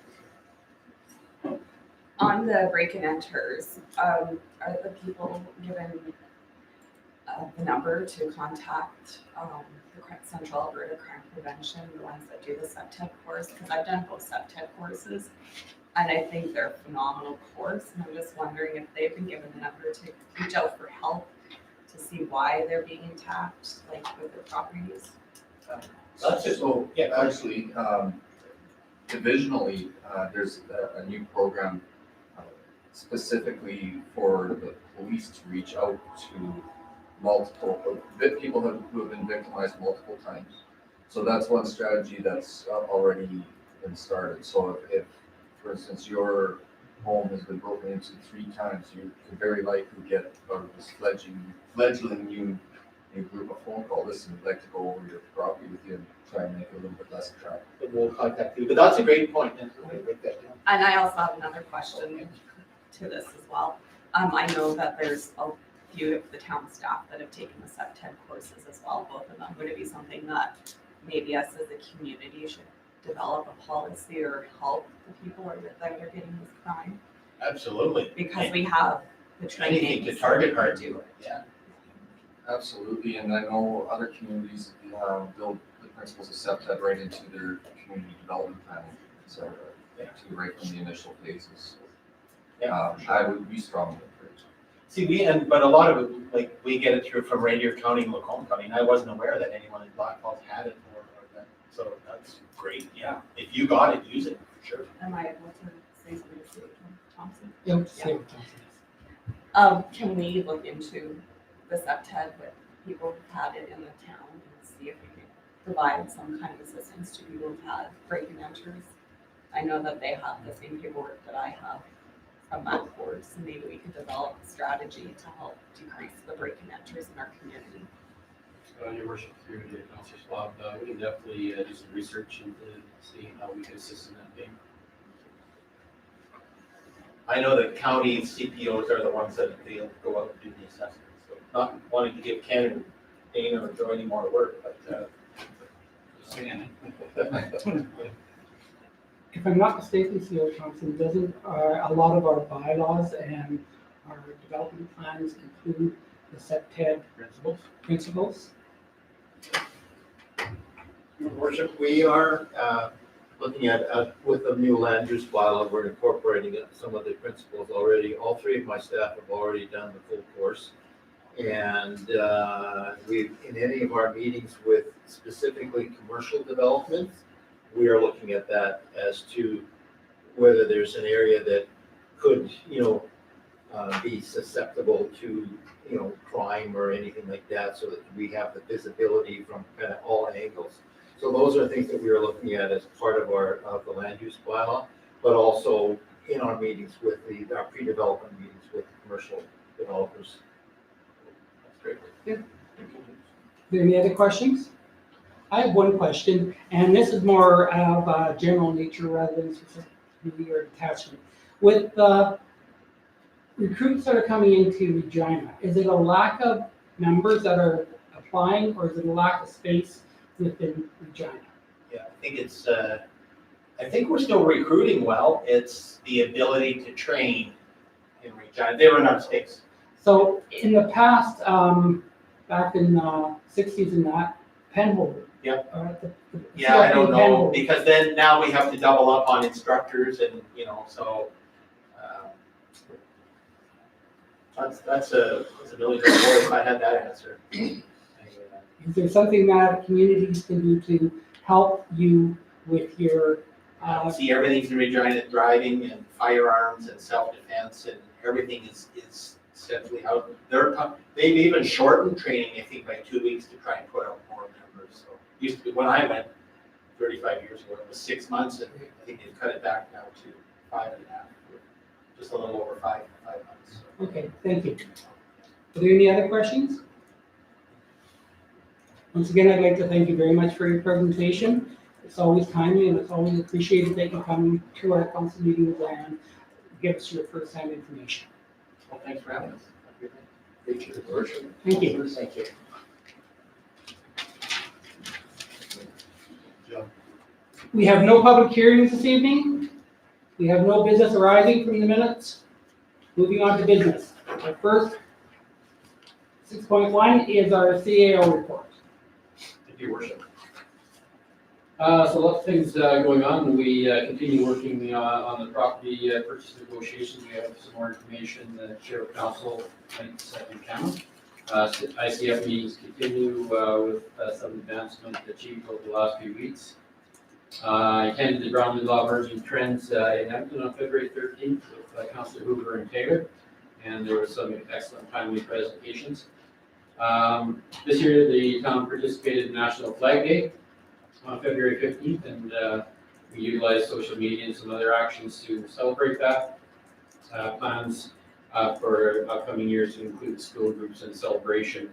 On the break and enters, are the people given the number to contact the Central Alberta Crime Prevention, the ones that do the CEPTED course? Because I've done both CEPTED courses, and I think they're a phenomenal course. And I'm just wondering if they've been given the number to reach out for help to see why they're being attacked, like with their properties. That's just actually, divisionally, there's a new program specifically for the police to reach out to people who have been victimized multiple times. So that's one strategy that's already been started. So if, for instance, your home has been broken into 3 times, you could very likely get out of this fledgling new group a phone call. Listen, we'd like to go over your property with you and try and make it a little bit less attractive. But we'll contact you, but that's a great point. And we'll make that down. And I also have another question to this as well. I know that there's a few of the town staff that have taken the SEPTED courses as well, both of them. Would it be something that maybe us as a community should develop a policy or help the people that are getting this crime? Absolutely. Because we have the training. Anything to target hard to it, yeah. Absolutely, and I know other communities build the principles of SEPTED right into their community development planning, so right from the initial phases. I would be strongly encouraged. See, but a lot of it, like, we get it through from Reindeer County and Macomb County, and I wasn't aware that anyone in Blackfalds had it or that, so that's great, yeah. If you got it, use it, for sure. Am I able to say something to Thompson? Yep. Yeah. Can we look into the SEPTED with people who've had it in the town and see if we can provide some kind of assistance to people who've had break and enters? I know that they have the same paperwork that I have from that course, and maybe we could develop a strategy to help decrease the break and enters in our community. Your worship, through the Councilor Schwab, we can definitely do some research and see how we can assist in that game. I know that county CPOs are the ones that they go out and do the assessment, so not wanting to give Ken and Dana or Joe any more work, but If I'm not mistaken, CEO Thompson, doesn't a lot of our bylaws and our development plans include the SEPTED principles? Your worship, we are looking at, with the new land use bylaw, we're incorporating some of the principles already. All 3 of my staff have already done the full course. And we've, in any of our meetings with specifically commercial development, we are looking at that as to whether there's an area that could, be susceptible to, crime or anything like that, so that we have the visibility from kind of all angles. So those are things that we are looking at as part of the land use bylaw, but also in our meetings with our pre-development meetings with commercial developers. That's great. Yeah. Are there any other questions? I have one question, and this is more of a general nature rather than specifically or attachment. With the recruits that are coming into Regina, is it a lack of members that are applying, or is it a lack of space within Regina? yeah, I think we're still recruiting well. It's the ability to train in Regina. They run out of space. So in the past, back in the 60s and that, Penholder. Yep. The Yeah, I don't CFP know, Penholder. because then now we have to double up on instructors and, so that's a $1 million if I had that answer. Is there something that communities can do to help you with your, See, everything's in Regina, driving and firearms and self-defense and everything is essentially out. They've even shortened training, I think, by 2 weeks to try and put out more members. So used to be, when I went 35 years ago, it was 6 months, and I think they've cut it back now to 5.5, just a little over 5 months. So. okay, thank you. Are there any other questions? Once again, I'd like to thank you very much for your presentation. It's always timely and it's always appreciated that you come to our council meetings and give us your first-hand information. Well, thanks for having us. Thank you, worship. Thank you. Thank you. We have no public hearings this evening. We have no business arising from the minutes. Moving on to business. Our first 6.1 is our CAO report. Thank you, worship. So lots of things going on. We continue working on the property purchase negotiations. We have some more information that Chair of Council thanks in camera. ICF meetings continue with some advancement achieved over the last few weeks. I attended the Brownlee Law Emerging Trends in Edmonton on February 13th with Councillor Hoover and Taylor, and there were some excellent timely presentations. This year, the town participated in National Flag Day on February 15th, and we utilized social media and some other actions to celebrate that. Plans for upcoming years to include school groups and celebration.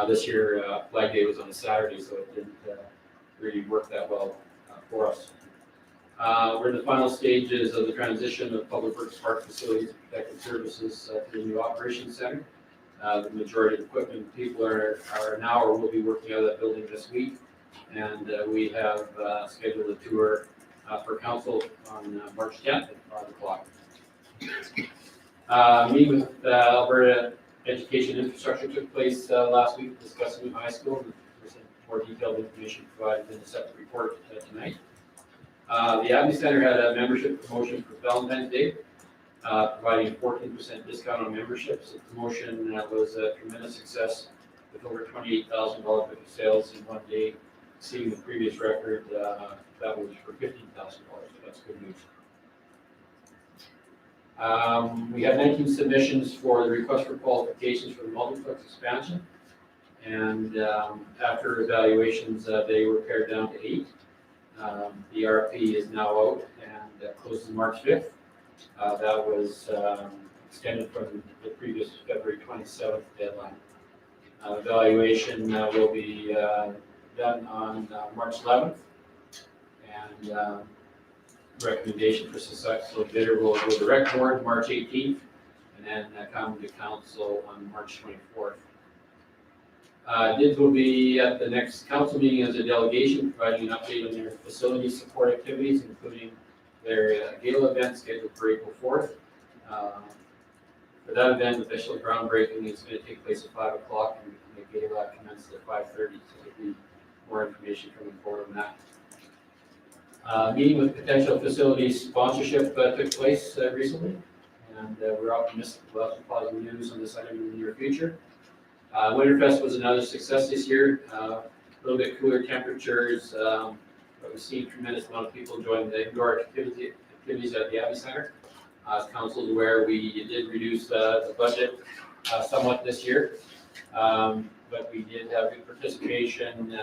This year, Flag Day was on a Saturday, so it didn't really work that well for us. We're in the final stages of the transition of Public Works Park Facilities and Protective Services to the new Operations Center. The majority of equipment people are now or will be working out of that building this week. And we have scheduled a tour for council on March 10th at 5 o'clock. Meeting with Alberta Education Infrastructure took place last week discussing the high school. There's some more detailed information provided in the separate report tonight. The Abbey Center had a membership promotion for Valentine's Day, providing a 14% discount on memberships. The promotion was a tremendous success with over $28,000 worth of sales in one day, exceeding the previous record that was for $15,000. So that's good news. We had 19 submissions for the request for qualifications for the multiplex expansion, and after evaluations, they were pared down to 8. The RFP is now out and closes March 5th. That was extended from the previous February 27th deadline. Evaluation will be done on March 11th, and recommendation for successful bidder will go to rec board March 18th, and then come to council on March 24th. DIDS will be at the next council meeting as a delegation, providing an update on their facility support activities, including their gala event scheduled for April 4th. For that event, the official groundbreaking is going to take place at 5 o'clock, and the gala commences at 5:30, so there'll be more information coming forward on that. Meeting with potential facility sponsorship took place recently, and we're optimistic about some positive news on this item in the near future. Winterfest was another success this year. A little bit cooler temperatures, but we've seen a tremendous amount of people enjoying the indoor activities at the Abbey Center. As council is aware, we did reduce the budget somewhat this year, but we did have good participation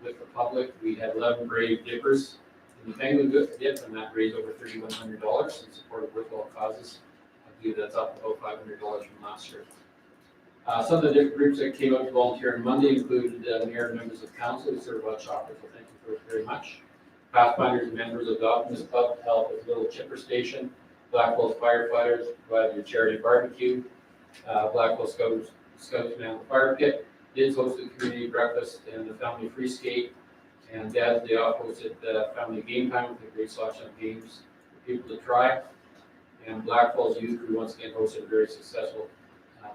with the public. We had 11 brave dippers in the penguin dip, and that raised over $3,100 in support of worthwhile causes. I believe that's up about $500 from last year. Some of the different groups that came out to volunteer on Monday included mayor and members of council who served hot chocolate, so thank you for it very much. Pathfinders and members of the Optimist Club helped with a little chipper station. Blackfalds firefighters provided a charity barbecue. Blackfalds Scouts manned the fire pit. DIDS hosted community breakfast and the family free skate. And Dad's Day Off hosted family game time with a great selection of games for people to try. And Blackfalds Youth Crew once again hosted a very successful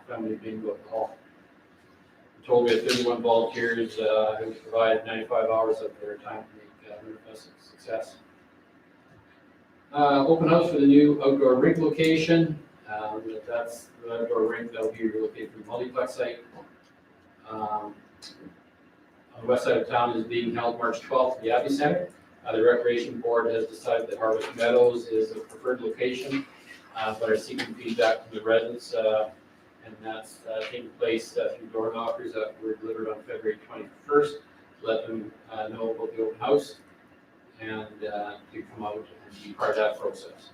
family bingo at the hall. We told we had 31 volunteers who provided 95 hours of their time to make Winterfest a success. Open house for the new outdoor rink location. That's the outdoor rink that will be relocated from the multiplex site. On the west side of town is being held March 12th at the Abbey Center. The Recreation Board has decided that Harvest Meadows is a preferred location, but are seeking feedback from the residents. And that's taking place through door knockers that were delivered on February 21st. Let them know about the open house and to come out and be part of that process.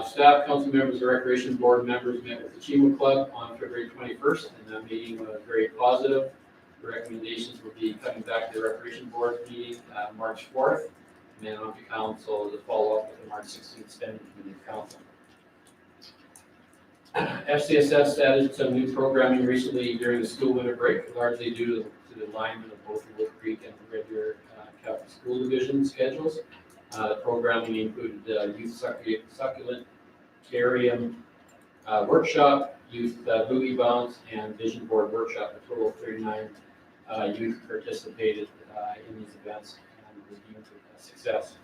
Staff, council members, and recreation board members met with the Chima Club on February 21st, and that meeting was very positive. The recommendations will be coming back to the recreation board meeting March 4th, and then on to council to follow up with the March 16th standing committee of council. FCSS added some new programming recently during the school winter break, largely due to the alignment of both the Wolf Creek and the regular Catholic school division schedules. The programming included youth succulentarium workshop, youth boogie bounce, and vision board workshop. A total of 39 youth participated in these events and was deemed a success.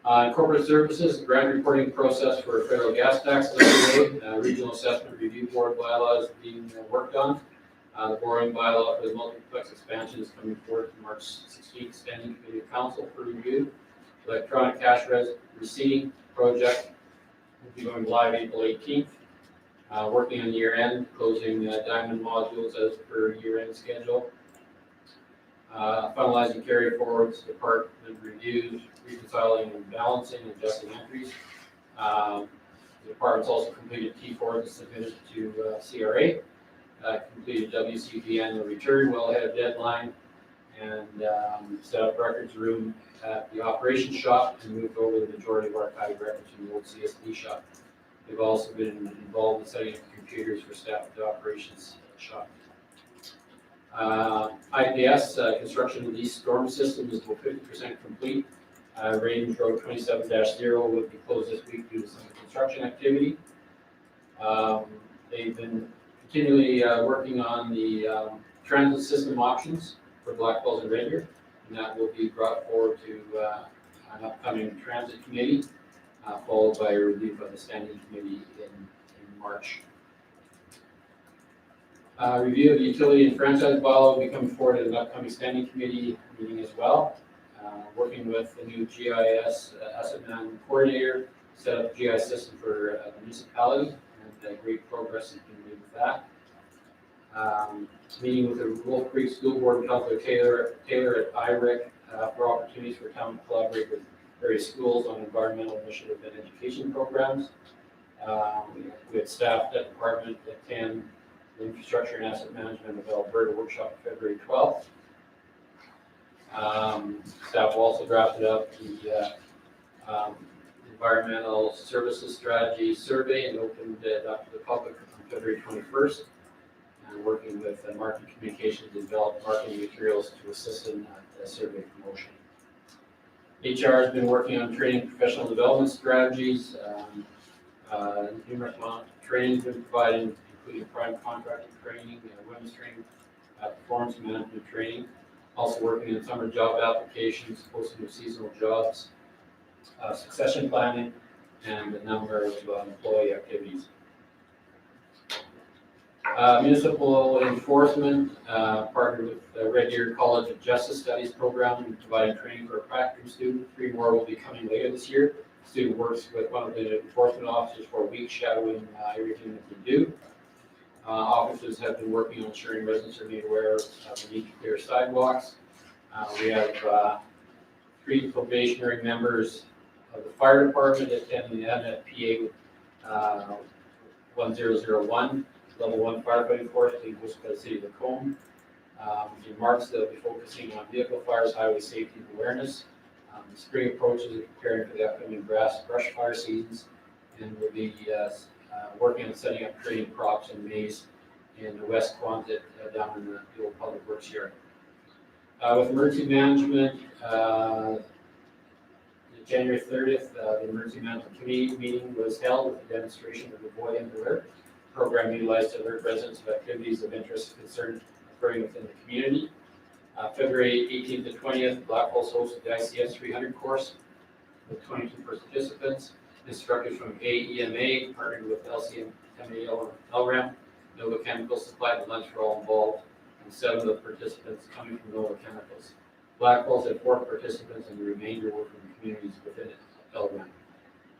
Corporate services, grant reporting process for federal gas tax underway. Regional assessment review board bylaws being worked on. The borrowing bylaw for the multiplex expansion is coming forward to March 16th, standing committee of council for review. Electronic cash receipting project will be going live April 18th. Working on year end, closing diamond modules as per year end schedule. Finalizing carry forwards, department reviews, reconciling and balancing, adjusting entries. The department's also completed T4 and submitted to CRA. Completed WCP annual return well ahead of deadline, and set up records room at the operations shop and moved over the majority of archive records in the old CSD shop. They've also been involved in setting up computers for staff at the operations shop. IPS, construction of the storm system is about 50% complete. Range Road 27-0 will be closed this week due to some construction activity. They've been continually working on the transit system options for Blackfalds and Red Deer, and that will be brought forward to an upcoming transit committee, followed by a review by the standing committee in March. Review of the utility and franchise bylaw will be coming forward at an upcoming standing committee meeting as well. Working with the new GIS asset management coordinator, set up a GIS system for the municipality, and great progress has been made with that. Meeting with the Wolf Creek School Board and Councillor Taylor at IREC for opportunities for town to collaborate with various schools on environmental initiative and education programs. We had staff at the department attend the Infrastructure and Asset Management of Alberta workshop February 12th. Staff also drafted up the environmental services strategy survey and opened it up to the public on February 21st. And working with marketing communications to develop marketing materials to assist in the survey promotion. HR has been working on training professional development strategies. Numerous amount of training has been provided, including prime contracting training, women's training, performance management training. Also working on summer job applications, posting of seasonal jobs, succession planning, and a number of employee activities. Municipal enforcement, partnered with the Red Deer College of Justice Studies program, and providing training for a practicum student. 3 more will be coming later this year. The student works with one of the enforcement officers for a week, shadowing everything that they do. Officers have been working on ensuring residents are made aware of the need to clear sidewalks. We have 3 probationary members of the fire department attending the NFPA 1001. Level 1 firefighting course being hosted by the City of Macomb. In March, they'll be focusing on vehicle fires, highway safety, and awareness. The spring approaches are preparing for the upcoming brush fire seasons, and we'll be working on setting up training props and maze in the West Quonset down in the old public works yard. With emergency management, January 30th, the emergency management committee meeting was held with a demonstration of the Boy and Alert program utilized to alert residents of activities of interest and concern occurring within the community. February 18th to 20th, Blackfalds hosted the ICS 300 course with 22 participants. Instructors from AEMA partnered with LCMA LRAM. Nova Chemicals supplied the lunch for all involved, and 7 of the participants coming from Nova Chemicals. Blackfalds had 4 participants, and the remainder were from communities within LRAM.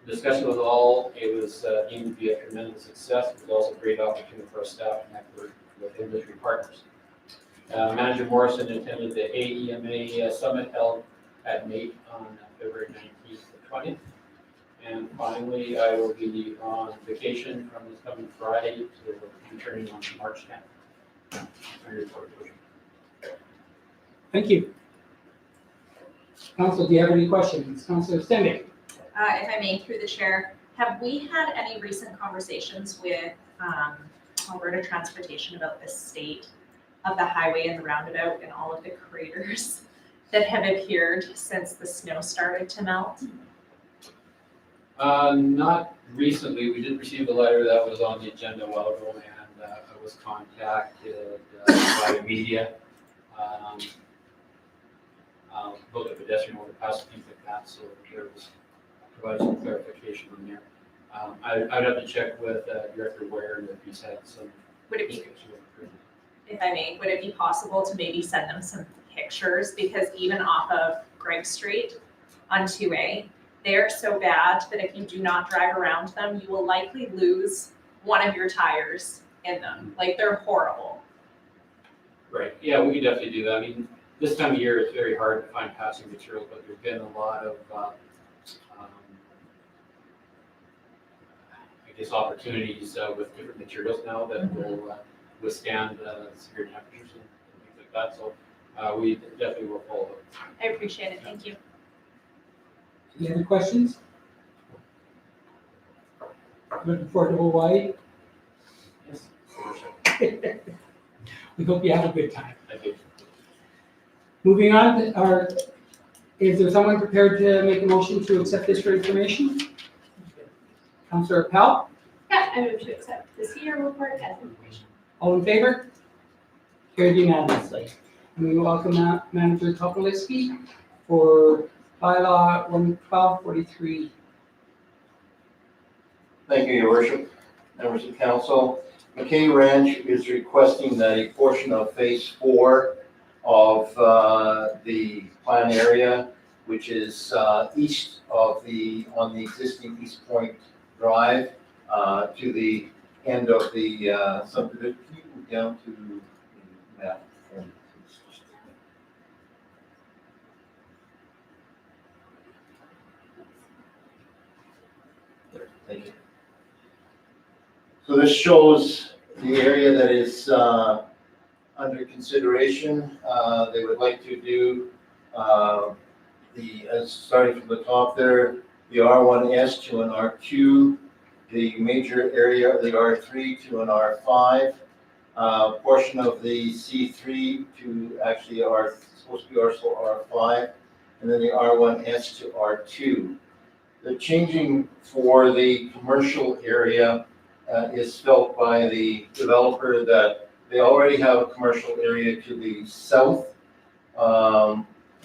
The discussion was all, it was deemed to be a tremendous success. It was also a great opportunity for our staff to network with industry partners. Manager Morrison attended the AEMA summit held at NAPE on February 19th to 20th. And finally, I will be on vacation from this coming Friday to returning on March 10th. Thank you. Council, do you have any questions? Councilor Stendick. If I may, through the chair, have we had any recent conversations with Alberta Transportation about the state of the highway and the roundabout and all of the craters that have appeared since the snow started to melt? Not recently. We did receive a letter that was on the agenda a while ago, and I was contacted by media about the pedestrian overpass and things like that. So there was provide some clarification on there. I'd have to check with Director Ware if he's had some. Would it be, if I may, would it be possible to maybe send them some pictures? Because even off of Greg Street on 2A, they are so bad that if you do not drive around them, you will likely lose one of your tires in them. Like, they're horrible. Right, yeah, we could definitely do that. I mean, this time of year, it's very hard to find passing material, but there's been a lot of, I guess, opportunities with different materials now that will withstand severe temperatures and things like that. So we definitely will follow up. I appreciate it, thank you. Any other questions? Looking forward to Hawaii. Yes. We hope you have a good time. Thank you. Moving on, is there someone prepared to make a motion to accept this for information? Councillor Powell, Yeah, I move to accept this year report as information. all in favor? Carried unanimously. And we welcome Manager Topolitsky for bylaw 11243. Thank you, Your Worship, members of council. McKay Ranch is requesting that a portion of phase 4 of the plan area, which is east of on the existing East Point Drive, to the end of the subdivision. Can you move down to the map? There, thank you. So this shows the area that is under consideration. They would like to do starting from the top there, the R1S to an R2, the major area, the R3 to an R5, portion of the C3 to actually supposed to be also R5, and then the R1S to R2. The changing for the commercial area is felt by the developer that they already have a commercial area to the south,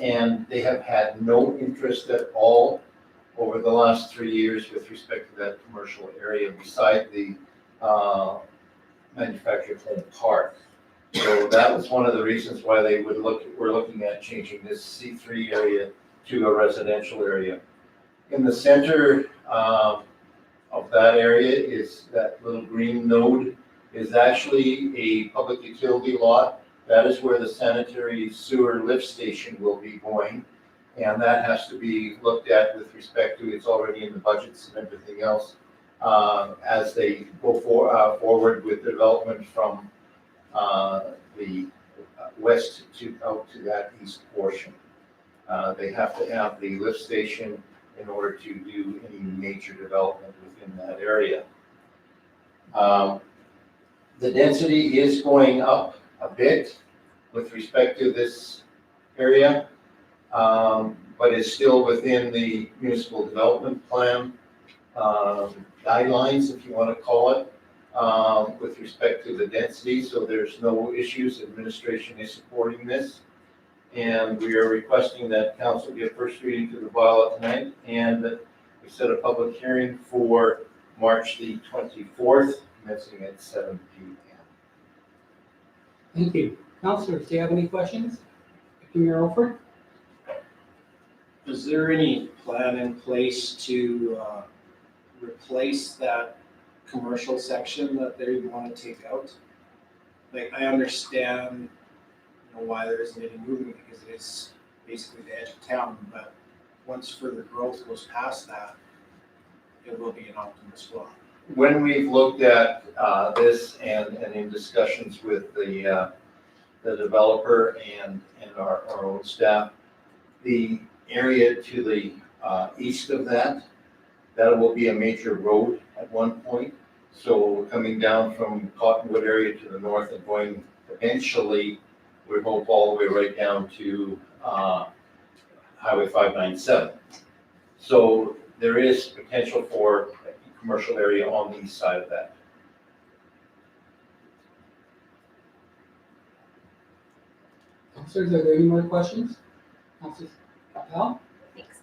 and they have had no interest at all over the last 3 years with respect to that commercial area beside the manufactured home park. So that was one of the reasons why they were looking at changing this C3 area to a residential area. In the center of that area is that little green node is actually a public utility lot. That is where the sanitary sewer lift station will be going. And that has to be looked at with respect to, it's already in the budgets and everything else, as they go forward with development from the west to out to that east portion. They have to have the lift station in order to do any major development within that area. The density is going up a bit with respect to this area, but is still within the municipal development plan guidelines, if you want to call it, with respect to the density. So there's no issues. Administration is supporting this. And we are requesting that council give first reading to the bylaw tonight, and that we set a public hearing for March the 24th, commencing at 7 p.m. Thank you. Councilors, do you have any questions? Premier Olford? Is there any plan in place to replace that commercial section that they want to take out? Like, I understand why there isn't any movement, because it is basically the edge of town, but once further growth goes past that, it will be an optimum spot. When we've looked at this and in discussions with the developer and our own staff, the area to the east of that will be a major road at one point. So coming down from Cottonwood area to the north and going eventually, we hope all the way right down to Highway 597. So there is potential for a commercial area on the east side of that. Councilors, are there any more questions? Councilor Capel? Thanks.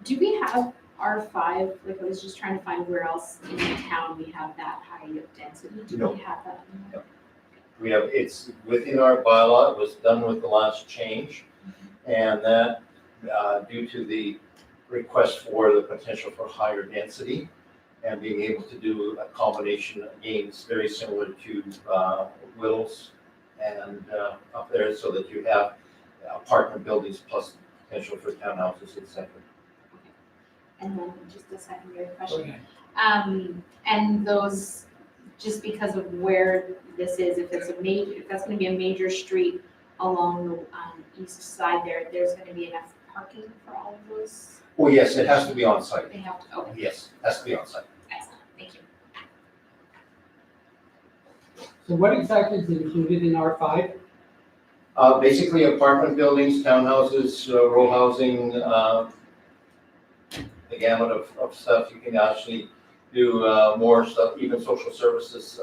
Do we have R5? Like, I was just trying to find where else in the town we have that high of density. Do No. we have that? No. We have, it's within our bylaw, it was done with the last change, and that due to the request for the potential for higher density, and being able to do a combination of games very similar to Willows and up there, so that you have apartment buildings plus potential for townhouses, et cetera. And then just a secondary Go question. ahead. And those, just because of where this is, if it's if that's gonna be a major street along the east side there, there's gonna be enough parking for all of those? Oh, yes, it has to be on site. They have to, okay, Yes, has to be on site. excellent, thank you. So what exactly is included in R5? Basically apartment buildings, townhouses, row housing, the gamut of stuff. You can actually do more stuff, even social services,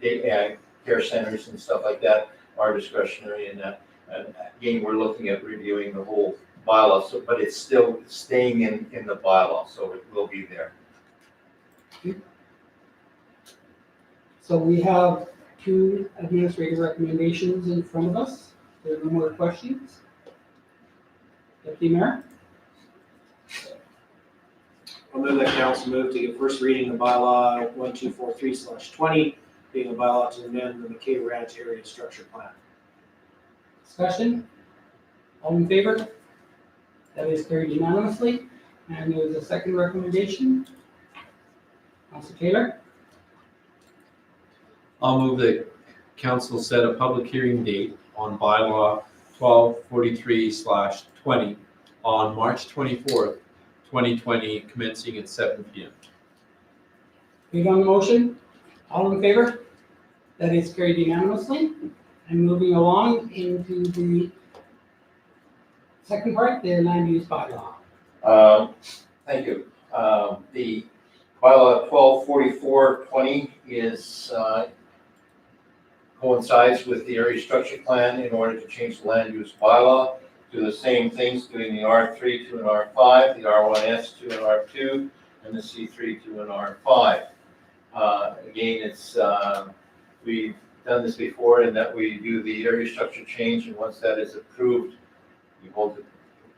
care centers and stuff like that are discretionary in that. And again, we're looking at reviewing the whole bylaw, but it's still staying in the bylaw, so it will be there. So we have 2 administrative recommendations in front of us. There are no more questions. Deputy Mayor? I'll move that council move to give first reading of bylaw 1243/20, being a bylaw to amend the McKay Ranch area structure plan. Discussion? All in favor? That is carried unanimously. And there is a second recommendation. Councilor Taylor? I'll move that council set a public hearing date on bylaw 1243/20 on March 24th, 2020, commencing at 7 p.m. Read on the motion. All in favor? That is carried unanimously. And moving along into the second part, the land use bylaw. Thank you. The bylaw 1244/20 is coincides with the area structure plan in order to change the land use bylaw. Do the same things, doing the R3 to an R5, the R1S to an R2, and the C3 to an R5. Again, it's we've done this before in that we do the area structure change, and once that is approved, we hold it,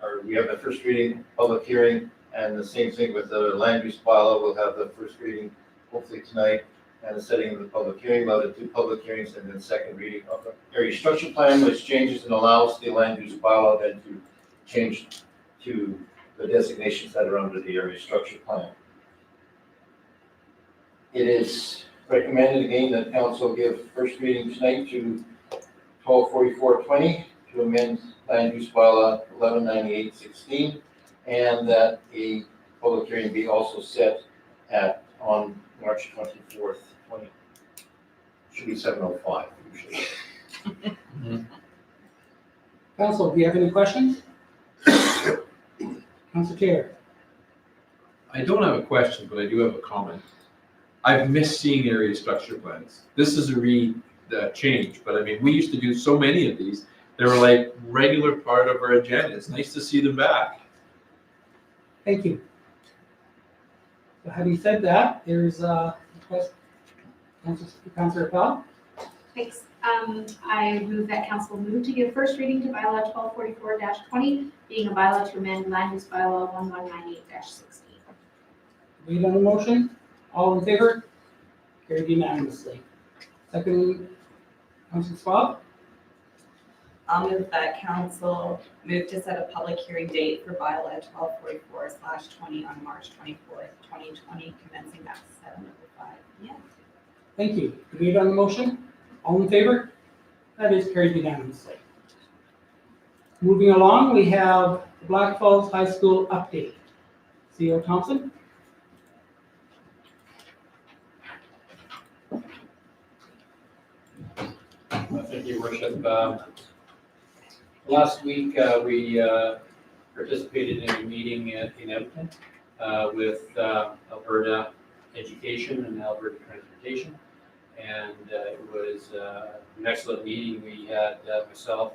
or we have the first reading, public hearing, and the same thing with the land use bylaw. We'll have the first reading hopefully tonight, and the setting of the public hearing. We'll have the 2 public hearings, and then second reading of the area structure plan, which changes and allows the land use bylaw then to change to the designations that are under the area structure plan. It is recommended again that council give first reading tonight to 1244/20 to amend land use bylaw 1198/16, and that a public hearing be also set on March 24th, 20. Should be 7:05 usually. Council, do you have any questions? Councilor Taylor? I don't have a question, but I do have a comment. I've missed seeing area structure plans. This is a change, but I mean, we used to do so many of these. They were like regular part of our agenda. It's nice to see them back. Thank you. So having said that, there's a request. Councilor Pell? Thanks. I move that council move to give first reading to bylaw 1244/20, being a bylaw to amend land use bylaw 1198/16. Read on the motion. All in favor? Carried unanimously. Second, Councilor Swab? I'll move that council move to set a public hearing date for bylaw 1244/20 on March 24th, 2020, commencing at 7:05 p.m. Thank you. Read on the motion. All in favor? That is carried unanimously. Moving along, we have the Blackfalds High School update. CEO Thompson? Thank you, Worship. Last week, we participated in a meeting in Edmonton with Alberta Education and Alberta Transportation. And it was an excellent meeting. We had myself,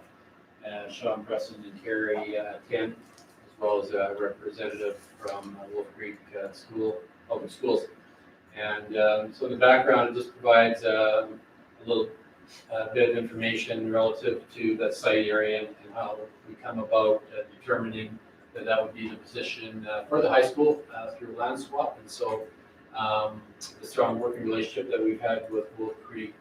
Sean Preston, and Terry attend, as well as a representative from Wolf Creek Public Schools. And so the background just provides a little bit of information relative to that site area and how we come about determining that would be the position for the high school through land swap. And so the strong working relationship that we've had with Wolf Creek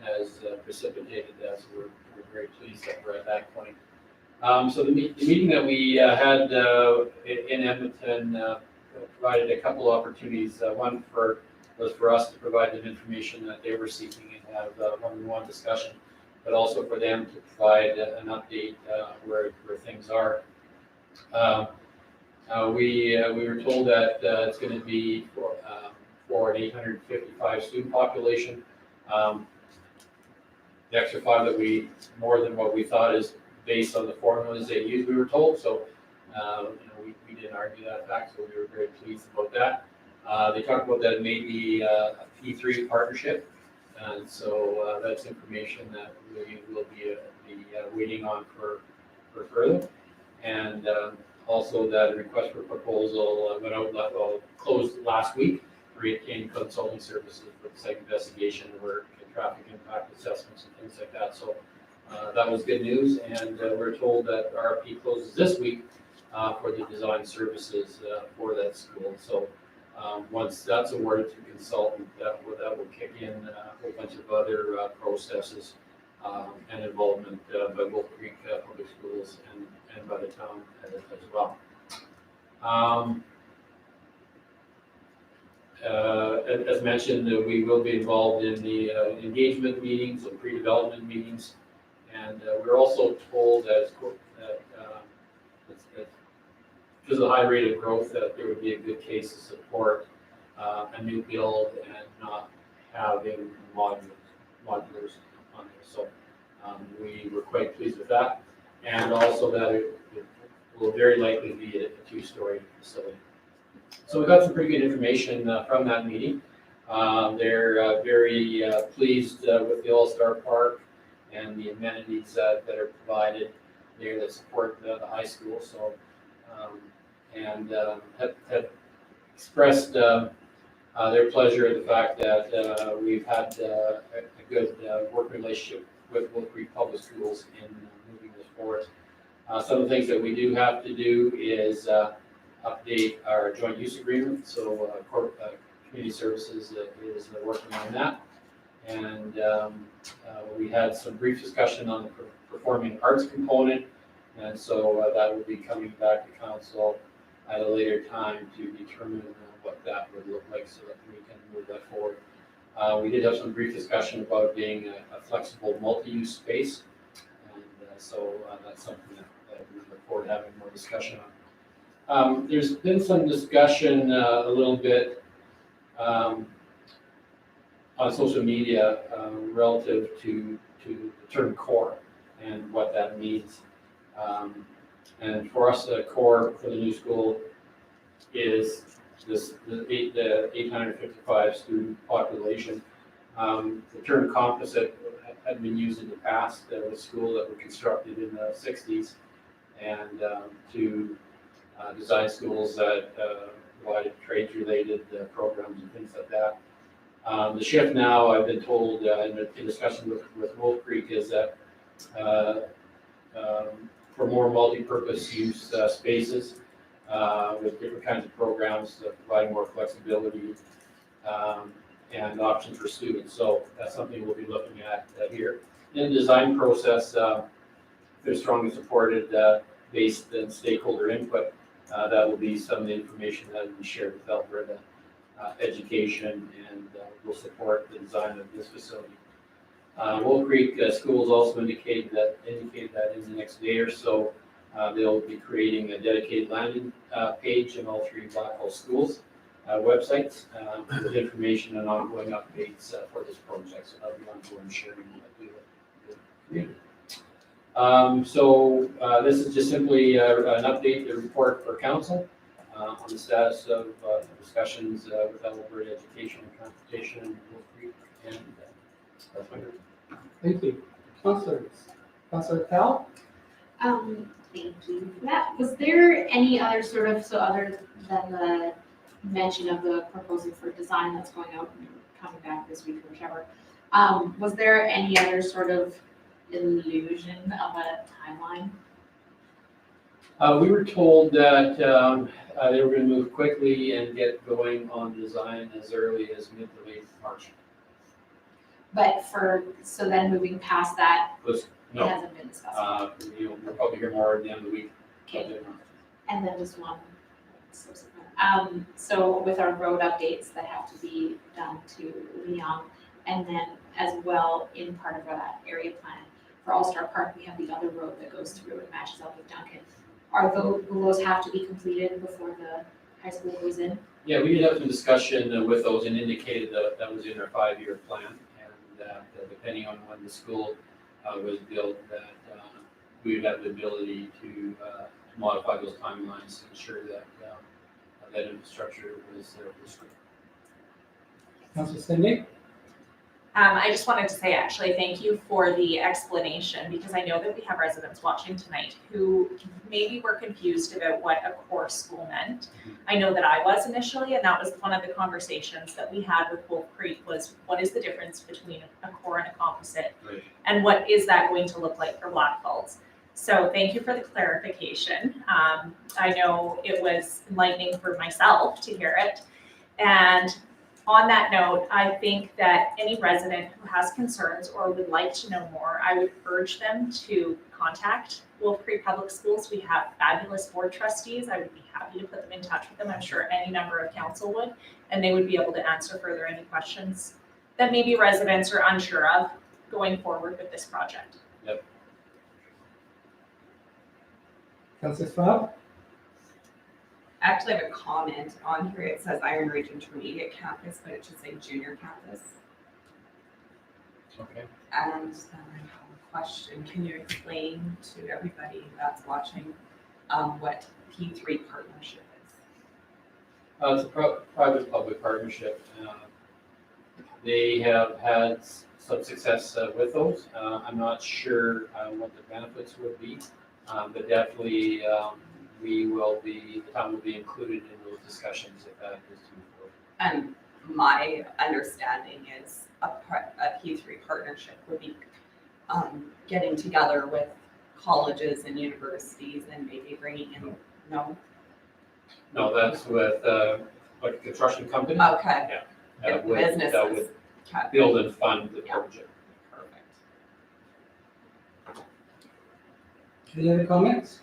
has precipitated that, so we're very pleased that we're at that point. So the meeting that we had in Edmonton provided a couple of opportunities. One was for us to provide them information that they were seeking and have one-on-one discussion, but also for them to provide an update where things are. We were told that it's going to be for an 855 student population. The extra 5 more than what we thought, is based on the formulas they use, we were told. So we didn't argue that fact, so we were very pleased about that. They talked about that it may be a P3 partnership, and so that's information that we will be waiting on for further. And also that a request for proposal went out, closed last week for Retained Consulting Services with site investigation work and traffic impact assessments and things like that. So that was good news, and we're told that RFP closes this week for the design services for that school. So once that's awarded to consultant, that will kick in a whole bunch of other processes and involvement by Wolf Creek Public Schools and by the town as well. As mentioned, we will be involved in the engagement meetings and pre-development meetings, and we're also told that because of the high rate of growth, that there would be a good case to support a new build and not having modulars on there. So we were quite pleased with that, and also that it will very likely be a 2-story facility. So we got some pretty good information from that meeting. They're very pleased with the All-Star Park and the amenities that are provided there that support the high school. So and have expressed their pleasure at the fact that we've had a good working relationship with Wolf Creek Public Schools in moving this forward. Some of the things that we do have to do is update our joint use agreement. So community services is working on that. And we had some brief discussion on the performing arts component. And so that will be coming back to council at a later time to determine what that would look like so that we can move that forward. We did have some brief discussion about being a flexible multi-use space. And so that's something that we look forward to having more discussion on. There's been some discussion a little bit on social media relative to the term core and what that means. And for us, the core for the new school is the 855 student population. The term composite had been used in the past with schools that were constructed in the 60s and to design schools that provided trades-related programs and things like that. The shift now, I've been told in discussion with Wolf Creek, is that for more multi-purpose use spaces with different kinds of programs that provide more flexibility and options for students. So that's something we'll be looking at here. In the design process, they're strongly supported based on stakeholder input. That will be some of the information that will be shared with Alberta Education, and will support the design of this facility. Wolf Creek Schools also indicated that in the next day or so, they'll be creating a dedicated landing page in all 3 Blackfalds schools websites with information and ongoing updates for this project. So that'll be ongoing sharing with the community. So this is just simply an update, the report for council on the status of discussions with Alberta Education and Transportation and Wolf Creek, and that's my group. Thank you. Councillor Powell? Thank you for that. Was there any other sort of, so other than the mention of the proposal for design that's going out and coming back this week or whichever, was there any other sort of illusion of a timeline? We were told that they were gonna move quickly and get going on design as early as mid to late March. But so then moving past that, it No, hasn't been discussed. we'll probably hear more at the end of the week. Okay. And then just one subsequent. So with our road updates that have to be done to Leon, and then as well in part of that area plan for All-Star Park, we have the other road that goes through and matches up with Duncan. Will those have to be completed before the high school goes in? Yeah, we did have some discussion with those and indicated that was in our 5-year plan. And that depending on when the school was built, that we would have the ability to modify those timelines to ensure that that infrastructure was there for the school. Councilor Cindy? I just wanted to say actually thank you for the explanation, because I know that we have residents watching tonight who maybe were confused about what a core school meant. I know that I was initially, and that was one of the conversations that we had with Wolf Creek was what is the difference between a core and a composite? Right. And what is that going to look like for Blackfalds? So thank you for the clarification. I know it was enlightening for myself to hear it. And on that note, I think that any resident who has concerns or would like to know more, I would urge them to contact Wolf Creek Public Schools. We have fabulous board trustees. I would be happy to put them in touch with them. I'm sure any member of council would, and they would be able to answer further any questions that maybe residents are unsure of going forward with this project. Yep. Councilor Strauss? I actually have a comment on here. It says Iron Ridge Intermediate Campus, but it should say Junior Campus. Okay. And then I have a question. Can you explain to everybody that's watching what P3 partnership is? It's a private-public partnership. They have had some success with those. I'm not sure what the benefits would be, but definitely the town will be included in those discussions if that is to move forward. And my understanding is a P3 partnership would be getting together with colleges and universities and maybe bringing in, no? No, that's with like a construction company. Okay. Yeah. With That businesses. would Okay. build and fund the project. Perfect. Any other comments?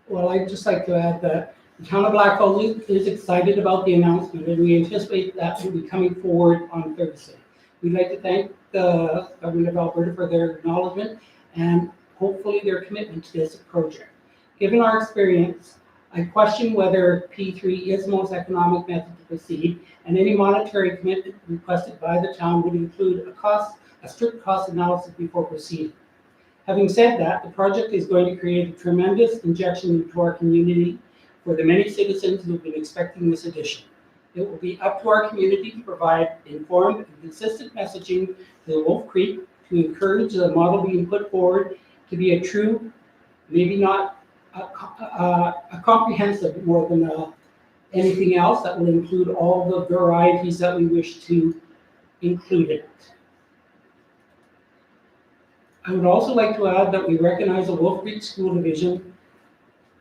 Well, I'd just like to add that the town of Blackfalds is excited about the announcement, and we anticipate that will be coming forward on Thursday. We'd like to thank the government of Alberta for their acknowledgement and hopefully their commitment to this project. Given our experience, I question whether P3 is the most economic method to proceed, and any monetary commitment requested by the town would include a strict cost analysis before proceeding. Having said that, the project is going to create a tremendous injection into our community for the many citizens who have been expecting this addition. It will be up to our community to provide informed and consistent messaging to the Wolf Creek to encourage the model being put forward to be a true, maybe not a comprehensive more than anything else that will include all the varieties that we wish to include in it. I would also like to add that we recognize the Wolf Creek School Division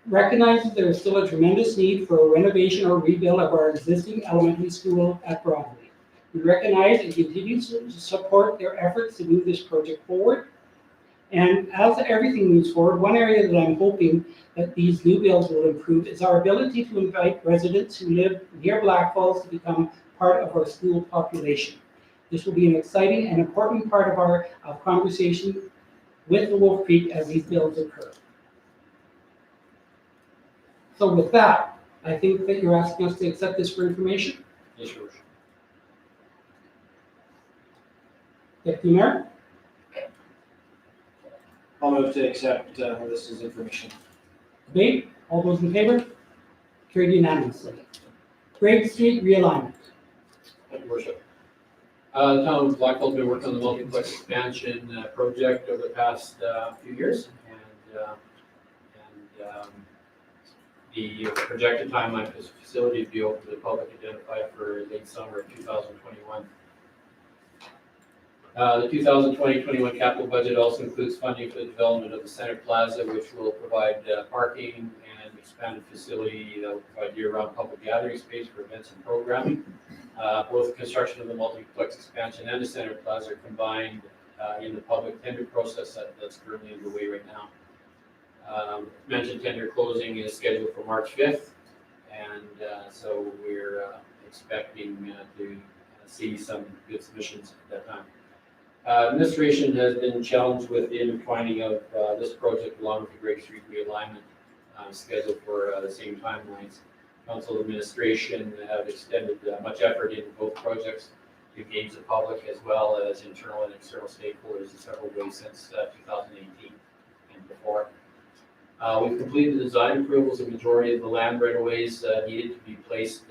recognizes there is still a tremendous need for a renovation or rebuild of our existing elementary school at Broadway. We recognize and continue to support their efforts to move this project forward. And as everything moves forward, one area that I'm hoping that these new builds will improve is our ability to invite residents who live near Blackfalds to become part of our school population. This will be an exciting and important part of our conversation with the Wolf Creek as these builds occur. So with that, I think that you're asking us to accept this for information. Yes, Your Worship. Deputy Mayor? I'll move to accept this as information. Debate? All those in favor? Carried unanimously. Grade Street realignment. Thank you, Worship. The town of Blackfalds has been working on the multiplex expansion project over the past few years, and the projected timeline for this facility to be open to the public identified for late summer of 2021. The 2020-21 capital budget also includes funding for the development of the Center Plaza, which will provide parking and expanded facility that will provide year-round public gathering space for events and programming. Both the construction of the multiplex expansion and the Center Plaza are combined in the public tender process that's currently underway right now. Mentioned tender closing is scheduled for March 5th, and so we're expecting to see some good submissions at that time. Administration has been challenged with the intertwining of this project along with the Great Street realignment scheduled for the same timelines. Council administration have extended much effort in both projects to engage the public as well as internal and external stakeholders in several ways since 2018 and before. We've completed the design approvals of majority of the land right-of-ways needed to be in place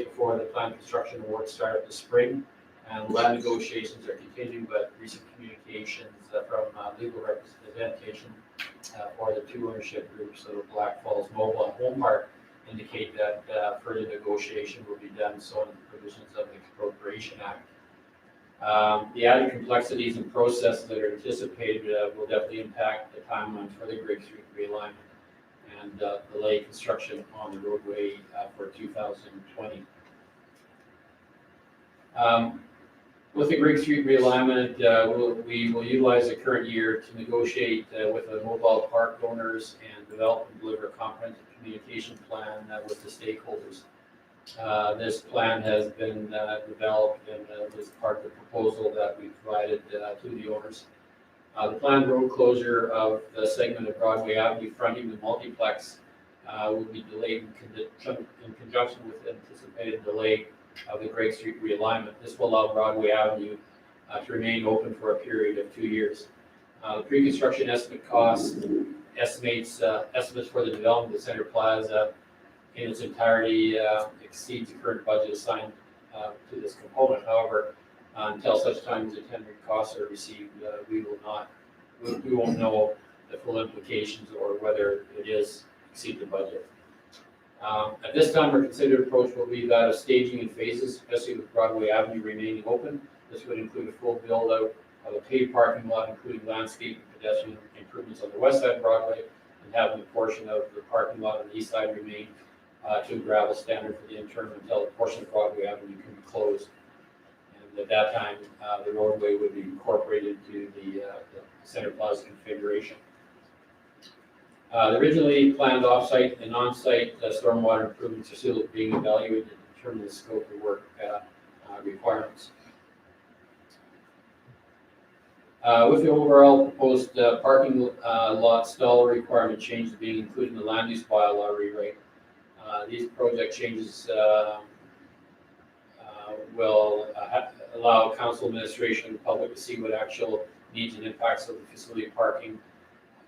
before the planned construction awards start up this spring. And land negotiations are continuing, but recent communications from legal representation for the two ownership groups of the Blackfalds Mobile and Home Park indicate that further negotiation will be done so in the provisions of the Expropriation Act. The added complexities and processes that are anticipated will definitely impact the timeline for the Great Street realignment and delay construction on the roadway for 2020. With the Great Street realignment, we will utilize the current year to negotiate with the mobile park owners and develop and deliver a comprehensive communication plan with the stakeholders. This plan has been developed and was part of the proposal that we provided to the owners. The planned road closure of the segment of Broadway Avenue fronting the multiplex will be delayed in conjunction with the anticipated delay of the Great Street realignment. This will allow Broadway Avenue to remain open for a period of 2 years. The pre-construction estimate cost estimates for the development of the Center Plaza in its entirety exceeds the current budget assigned to this component. However, until such time as the tender costs are received, we won't know the full implications or whether it is exceed the budget. At this time, our considered approach will be that of staging in phases, especially with Broadway Avenue remaining open. This would include a full build-out of a paved parking lot, including landscape and pedestrian improvements on the west side of Broadway, and having a portion of the parking lot on the east side remain to a gravel standard for the interim until a portion of Broadway Avenue can be closed. And at that time, the roadway would be incorporated to the Center Plaza configuration. The originally planned off-site and on-site stormwater improvements are still being evaluated to determine the scope of work requirements. With the overall proposed parking lot stall requirement changes being included in the land use bylaw rewrite, these project changes will allow council administration and the public to see what actual needs and impacts of the facility parking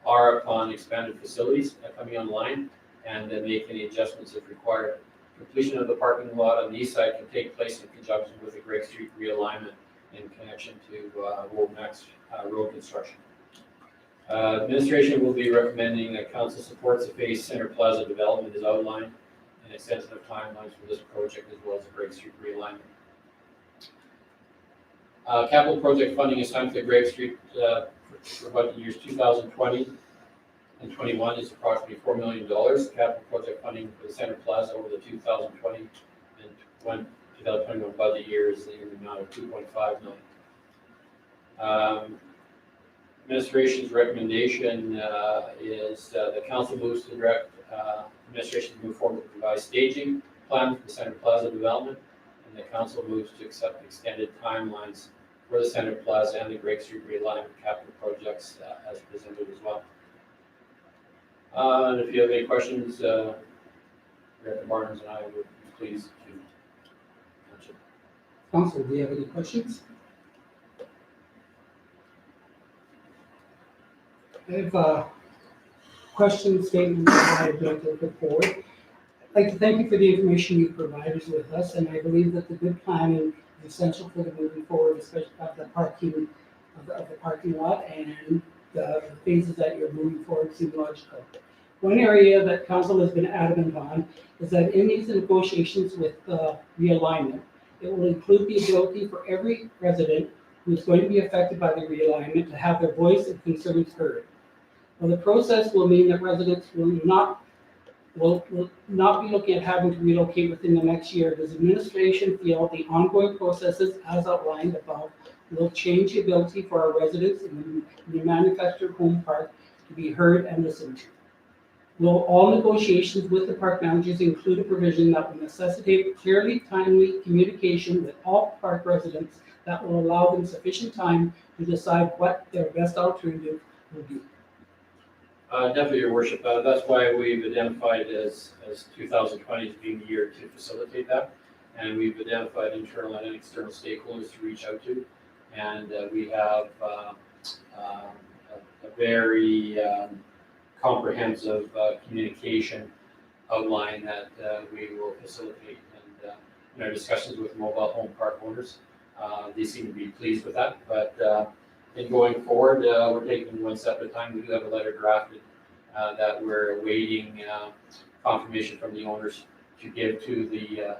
are upon expanded facilities coming online, and then make any adjustments if required. Completion of the parking lot on the east side can take place in conjunction with the Great Street realignment in connection to Womack's road construction. Administration will be recommending that council supports the phase Center Plaza development as outlined and extensive timelines for this project as well as the Great Street realignment. Capital project funding assigned to the Great Street for budget years 2020 and 21 is approximately $4 million. Capital project funding for the Center Plaza over the 2020 and 2021 budget year is in the amount of $2.5 million. Administration's recommendation is the council moves to direct administration to move forward with revised staging plan for the Center Plaza development, and the council moves to accept extended timelines for the Center Plaza and the Great Street realignment capital projects as presented as well. And if you have any questions, Director Barnes and I would be pleased to answer. Council, do you have any questions? I have question statements that I'd like to put forward. I'd like to thank you for the information you provided with us, and I believe that the good planning is essential for the moving forward, especially of the parking of the parking lot and the phases that you're moving forward seem logical. One area that council has been adamant on is that in these negotiations with realignment, It will include the ability for every resident who is going to be affected by the realignment to have their voice and concerns heard. While the process will mean that residents will not be looking at having to relocate within the next year, does administration feel the ongoing processes as outlined above will change the ability for our residents in the manufactured home park to be heard and listened to? Will all negotiations with the park managers include a provision that will necessitate clearly timely communication with all park residents that will allow them sufficient time to decide what their best alternative will be? Definitely, Your Worship. That's why we've identified as 2020 as being the year to facilitate that. And we've identified internal and external stakeholders to reach out to. And we have a very comprehensive communication outline that we will facilitate. And in our discussions with mobile home park owners, they seem to be pleased with that. But in going forward, we're taking one step at a time. We do have a letter drafted that we're awaiting confirmation from the owners to give to the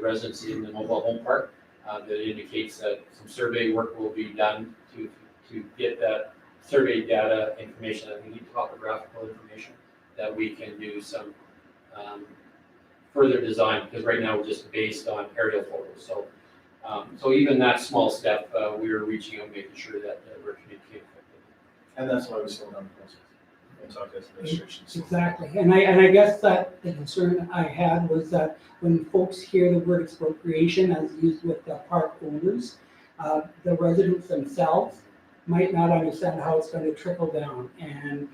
residents in the mobile home park that indicates that some survey work will be done to get that survey data information that we need, topographical information, that we can do some further design, because right now we're just based on aerial photos. So so even that small step, we're reaching out, making sure that we're communicating effectively. And that's why we slowed down the process. And talked as administration. Exactly, and I guess that the concern I had was that when folks hear the word expropriation as used with the park owners, the residents themselves might not understand how it's going to trickle down, and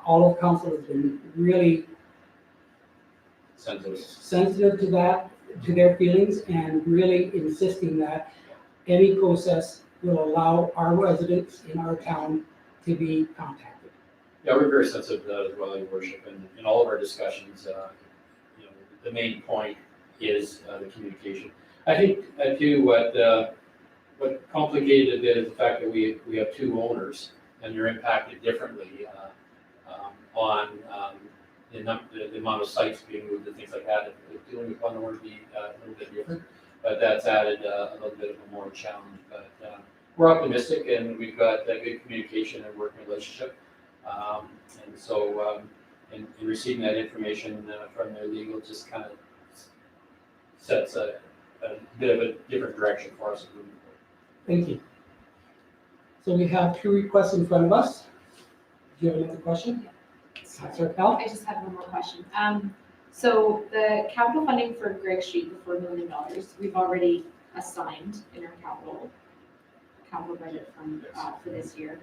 all of council has been really sensitive to that, to their feelings, and really insisting that any process will allow our residents in our town to be contacted. Yeah, we're very sensitive to that as well, Your Worship, and in all of our discussions, you know, the main point is the communication. I think too, what complicated a bit is the fact that we have two owners, and they're impacted differently on the amount of sites being moved and things like that. If dealing with one owner would be a little bit different, but that's added a little bit of a more challenge. But we're optimistic, and we've got that good communication and working relationship. And so in receiving that information from their legal just kind of sets a bit of a different direction for us moving forward. Thank you. So we have two requests in front of us. Do you have another question? Councilor Pell? I just have one more question. So the capital funding for Greg Street, the $4 million, we've already assigned in our capital budget fund for this year.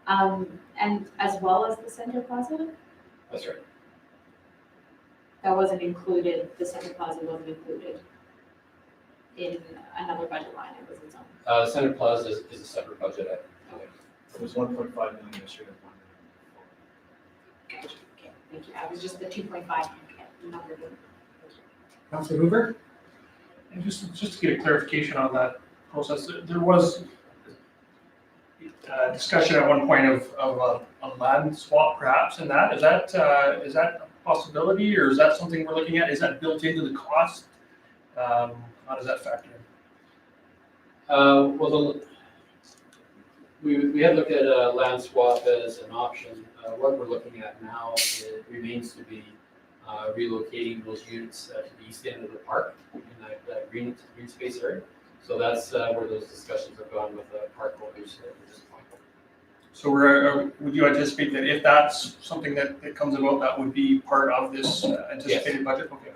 And as well as the Center Plaza? That's right. That wasn't included, the Center Plaza wasn't included in another budget line, it was its own. Center Plaza is a separate budget. It was 1.5 million this year. Gotcha. Okay, thank you. I was just the 2.5 number. Councilor Hoover? And just to get a clarification on that process, there was discussion at one point of a land swap perhaps in that. Is that a possibility, or is that something we're looking at? Is that built into the cost? How does that factor in? Well, we have looked at a land swap as an option. What we're looking at now remains to be relocating those units to the east end of the park in that green space area. So that's where those discussions have gone with the park holders at this point. So would you anticipate that if that's something that comes about, that would be part of this anticipated budget? Okay.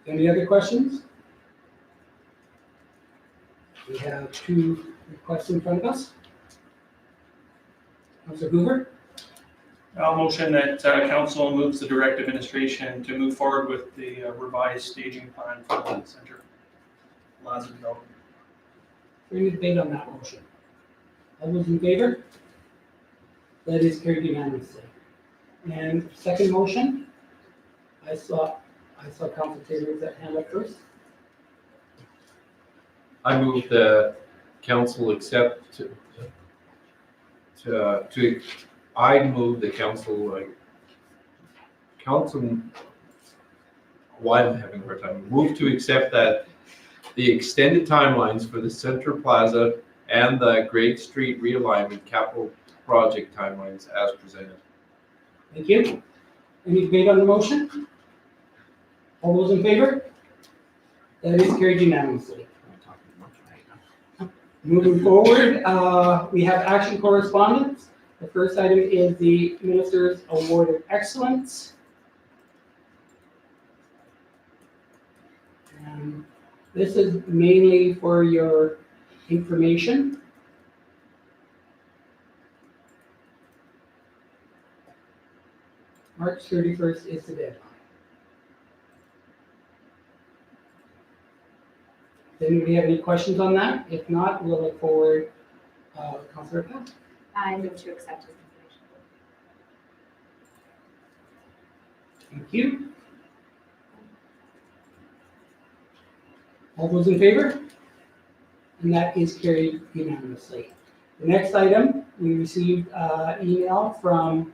Any other questions? We have two requests in front of us. Councilor Hoover? I'll motion that council moves the direct administration to move forward with the revised staging plan for the Center Plaza development. Any debate on that motion? All those in favor? That is carried unanimously. And second motion, I saw Councilor Taylor's hand up first. I move the council accept I move the council why am I having a hard time? Move to accept that the extended timelines for the Center Plaza and the Great Street realignment capital project timelines as presented. Thank you. Any debate on the motion? All those in favor? That is carried unanimously. Moving forward, we have action correspondence. The first item is the Minister's Award of Excellence. And this is mainly for your information. March 31st is the deadline. Does anybody have any questions on that? If not, we'll look forward. Councillor Pat? I move to accept his information. Thank you. All those in favor? And that is carried unanimously. The next item, we received email from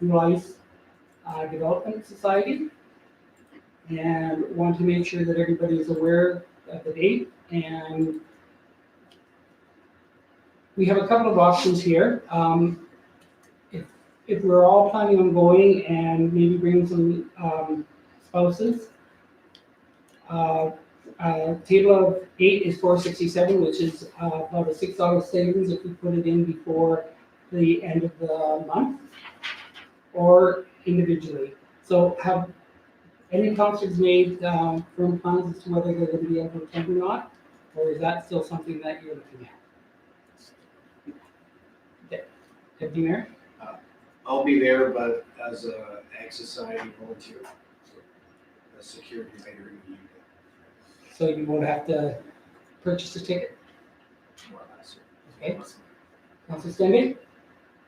Blue Ice Development Society and want to make sure that everybody is aware of the date. And we have a couple of options here. If we're all planning on going and maybe bringing some spouses, table of 8 is $467, which is about a $6 savings if we put it in before the end of the month, or individually. So have any councilors made firm plans as to whether they're going to be able to attend or not, or is that still something that you're looking at? Deputy Mayor? I'll be there, but as a Ag Society volunteer, so a security later in the evening. So you won't have to purchase a ticket? More or less. Okay. Councilor Stenby?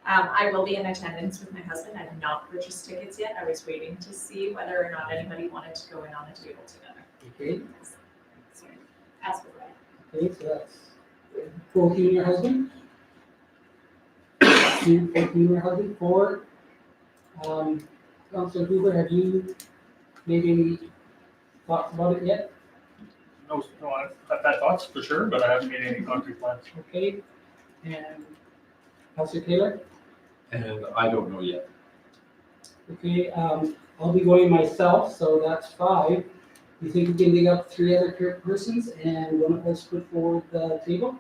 I will be in attendance with my husband. I have not purchased tickets yet. I was waiting to see whether or not anybody wanted to go in on a table together. Okay. So, as for that. Okay, so that's 14, your husband? 14, your husband, 4. Councilor Hoover, have you made any thoughts about it yet? No, I've had thoughts for sure, but I haven't made any concrete plans. Okay, and Councilor Taylor? And I don't know yet. Okay, I'll be going myself, so that's 5. You think we can dig up 3 other persons and one of us put forward the table?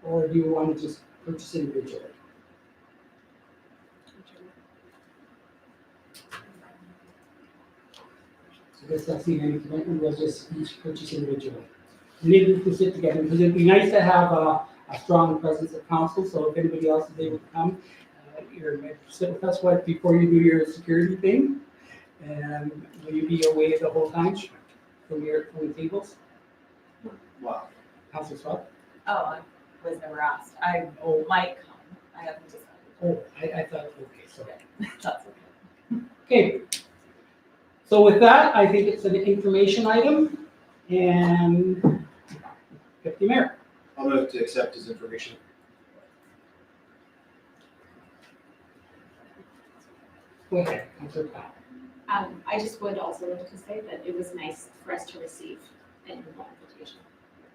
Or do you want to just purchase individually? So I guess that's the only commitment, we'll just each purchase individually. Maybe we can sit together, because it'd be nice to have a strong presence at council, so if anybody else is able to come, you're invited to sit with us before you do your security thing. And will you be away the whole time from the tables? Wow. Councilor Swap? Oh, I was never asked. I might come. I haven't decided. Oh, I thought, okay, so. That's okay. Okay. So with that, I think it's an information item, and Deputy Mayor. I'll move to accept his information. Go ahead, Councilor Pat. I just would also like to say that it was nice for us to receive an invitation.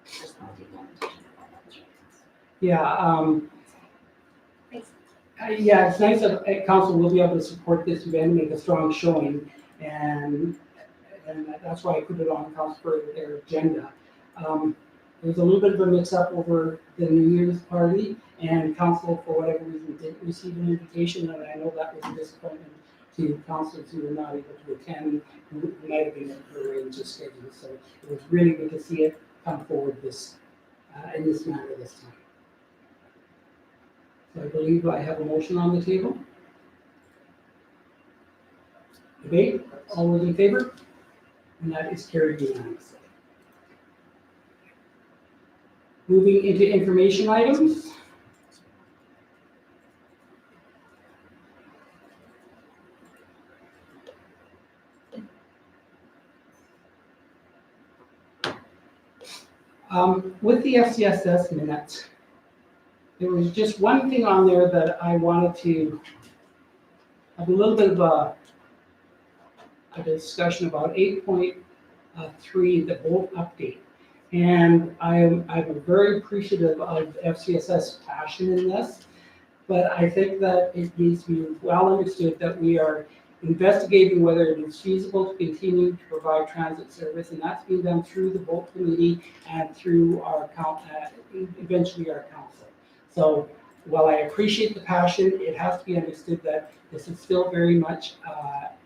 Personality invitation. Yeah, Thanks. yeah, it's nice that council will be able to support this event, make a strong showing, and that's why I put it on council for their agenda. There's a little bit of a mix-up over the New Year's party, and council, for whatever reason, didn't receive an invitation, and I know that was a disappointment to councilors who were not able to attend, who might have been able to arrange a schedule. So it was really good to see it come forward in this manner this time. So I believe I have a motion on the table. Debate, all those in favor? And that is carried unanimously. Moving into information items. With the FCSS minutes, there was just one thing on there that I wanted to have a little bit of a discussion about 8.3, the boat update. And I'm very appreciative of FCSS passion in this, but I think that it needs to be well understood that we are investigating whether it is feasible to continue to provide transit service, and that's being done through the boat committee and through our eventually our council. So while I appreciate the passion, it has to be understood that this is still very much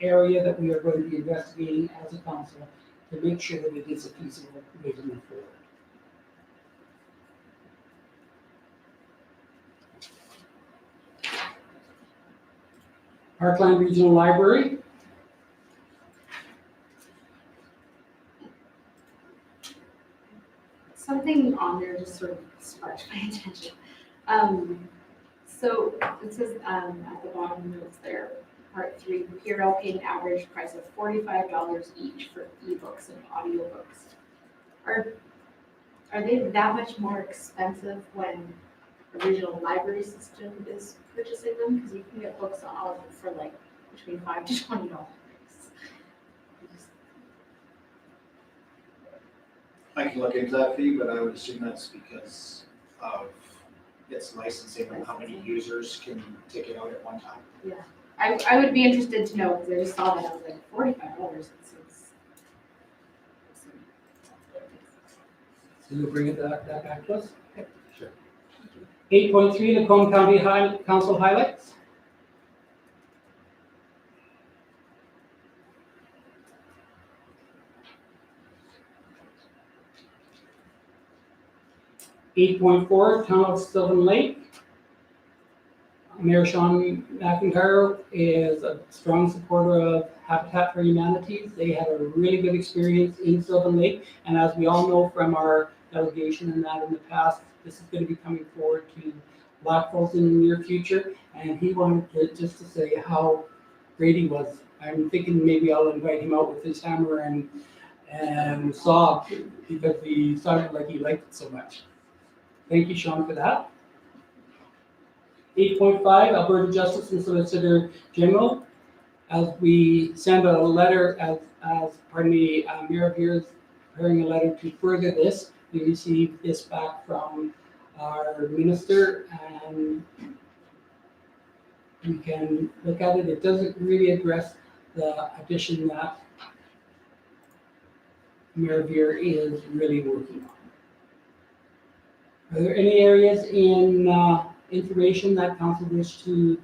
area that we are going to be investigating as a council to make sure that it is a feasible way to move forward. Parkland Regional Library. Something on there just sort of sparked my attention. So it says at the bottom notes there, part 3, PRL paid an average price of $45 each for ebooks and audiobooks. Are they that much more expensive when original library system is purchasing them? Because you can get books on all of them for like between $5 to $20. I can look into that fee, but I would assume that's because of its licensing and how many users can take it out at one time. Yeah, I would be interested to know, because I just saw that, I was like, $45, it seems. So you'll bring that back to us? Okay, sure. 8.3, the Macomb County Council highlights. (8.4) Town of Sylvan Lake. Mayor Sean McIntyre is a strong supporter of Habitat for Humanity. They had a really good experience in Sylvan Lake, and as we all know from our delegation and that in the past, this is going to be coming forward to Blackfalds in the near future, and he wanted to say how great he was. I'm thinking maybe I'll invite him out with his hammer and saw because he sounded like he liked it so much. Thank you, Sean, for that. 8.5, Alberta Justice and Solicitor General. As we send a letter, Mayor Beer is preparing a letter to further this. We received this back from our minister, and we can look at it. It doesn't really address the addition that Mayor Beer is really working on. Are there any areas in information that council wish to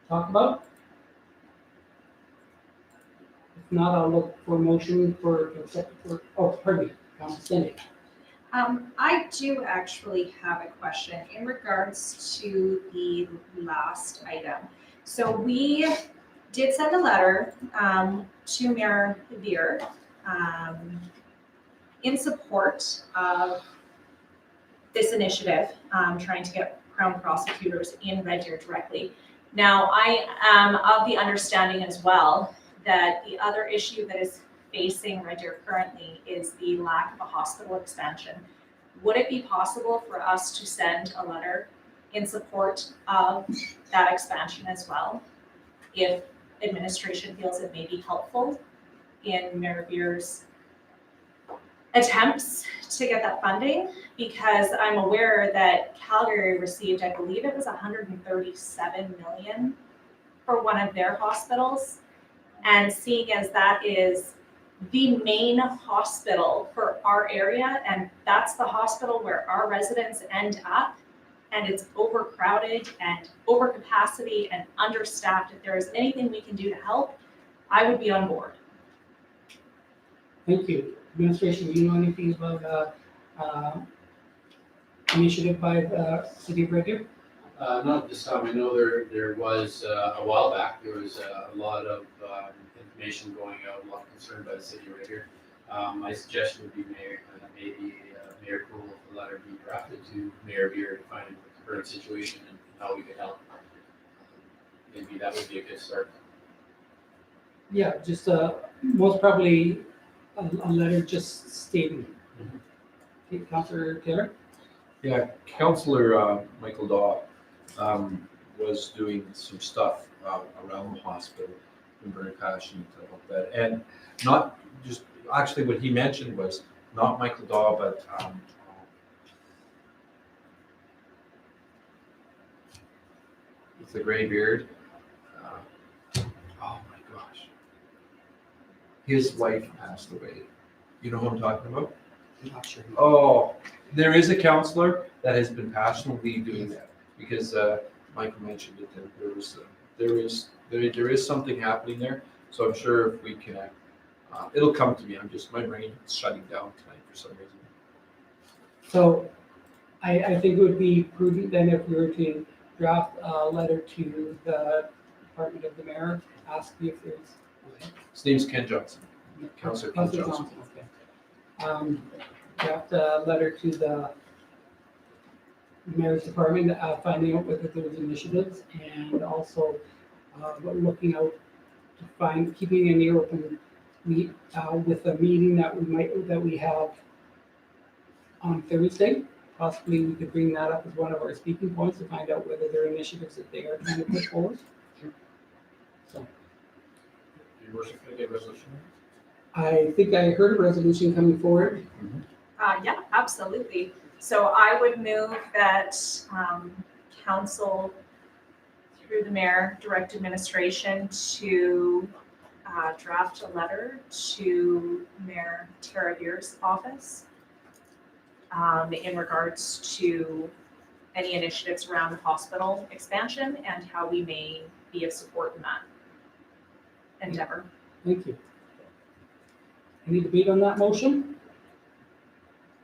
talk about? If not, I'll look for a motion for pardon me, Council Senate. I do actually have a question in regards to the last item. So we did send a letter to Mayor Beer in support of this initiative, trying to get Crown prosecutors in Red Deer directly. Now, I am of the understanding as well that the other issue that is facing Red Deer currently is the lack of a hospital expansion. Would it be possible for us to send a letter in support of that expansion as well, if administration feels it may be helpful in Mayor Beer's attempts to get that funding? Because I'm aware that Calgary received, I believe it was 137 million for one of their hospitals. And seeing as that is the main hospital for our area, and that's the hospital where our residents end up, and it's overcrowded and over capacity and understaffed, if there is anything we can do to help, I would be on board. Thank you. Administration, do you know anything about initiative by the City of Red Deer? Not at this time. I know there was a while back, there was a lot of information going out, a lot of concern by the City of Red Deer. My suggestion would be maybe Mayor approval of the letter be drafted to Mayor Beer to find the current situation and how we could help. Maybe that would be a good start. Yeah, just most probably a letter just stating. Okay, Councillor Taylor? Yeah, Councillor Michael Daw was doing some stuff around the hospital. I'm very passionate about that. And not just, actually what he mentioned was not Michael Daw, but with the gray beard. Oh my gosh. His wife passed away. You know who I'm talking about? I'm not sure. Oh, there is a counselor that has been passionately doing that because Michael mentioned it. That there is something happening there. So I'm sure if we connect, it'll come to me. My brain is shutting down tonight for some reason. So I think it would be prudent then if we were to draft a letter to the Department of the Mayor, ask if there's. His name's Ken Johnson. Councillor Ken Johnson. Okay. Draft a letter to the Mayor's Department, finding out whether there's initiatives and also looking out to find, keeping an ear open with a meeting that we have on Thursday. Possibly we could bring that up as one of our speaking points to find out whether there are initiatives that they are trying to put forward. So. Your worship, can I get a resolution? I think I heard a resolution coming forward. Yeah, absolutely. So I would move that council, through the mayor, direct administration to draft a letter to Mayor Taravir's office in regards to any initiatives around the hospital expansion and how we may be of support in that endeavor. Thank you. Any debate on that motion?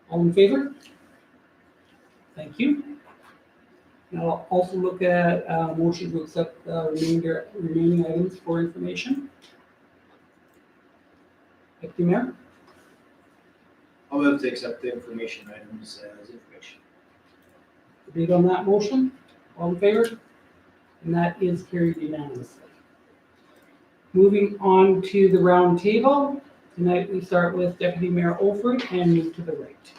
All in favor? Thank you. Now I'll also look at a motion to accept the remaining items for information. Thank you, Mayor. I'll move to accept the information items as information. Debate on that motion? All in favor? And that is carried unanimously. Moving on to the round table. Tonight we start with Deputy Mayor Olford and move to the right.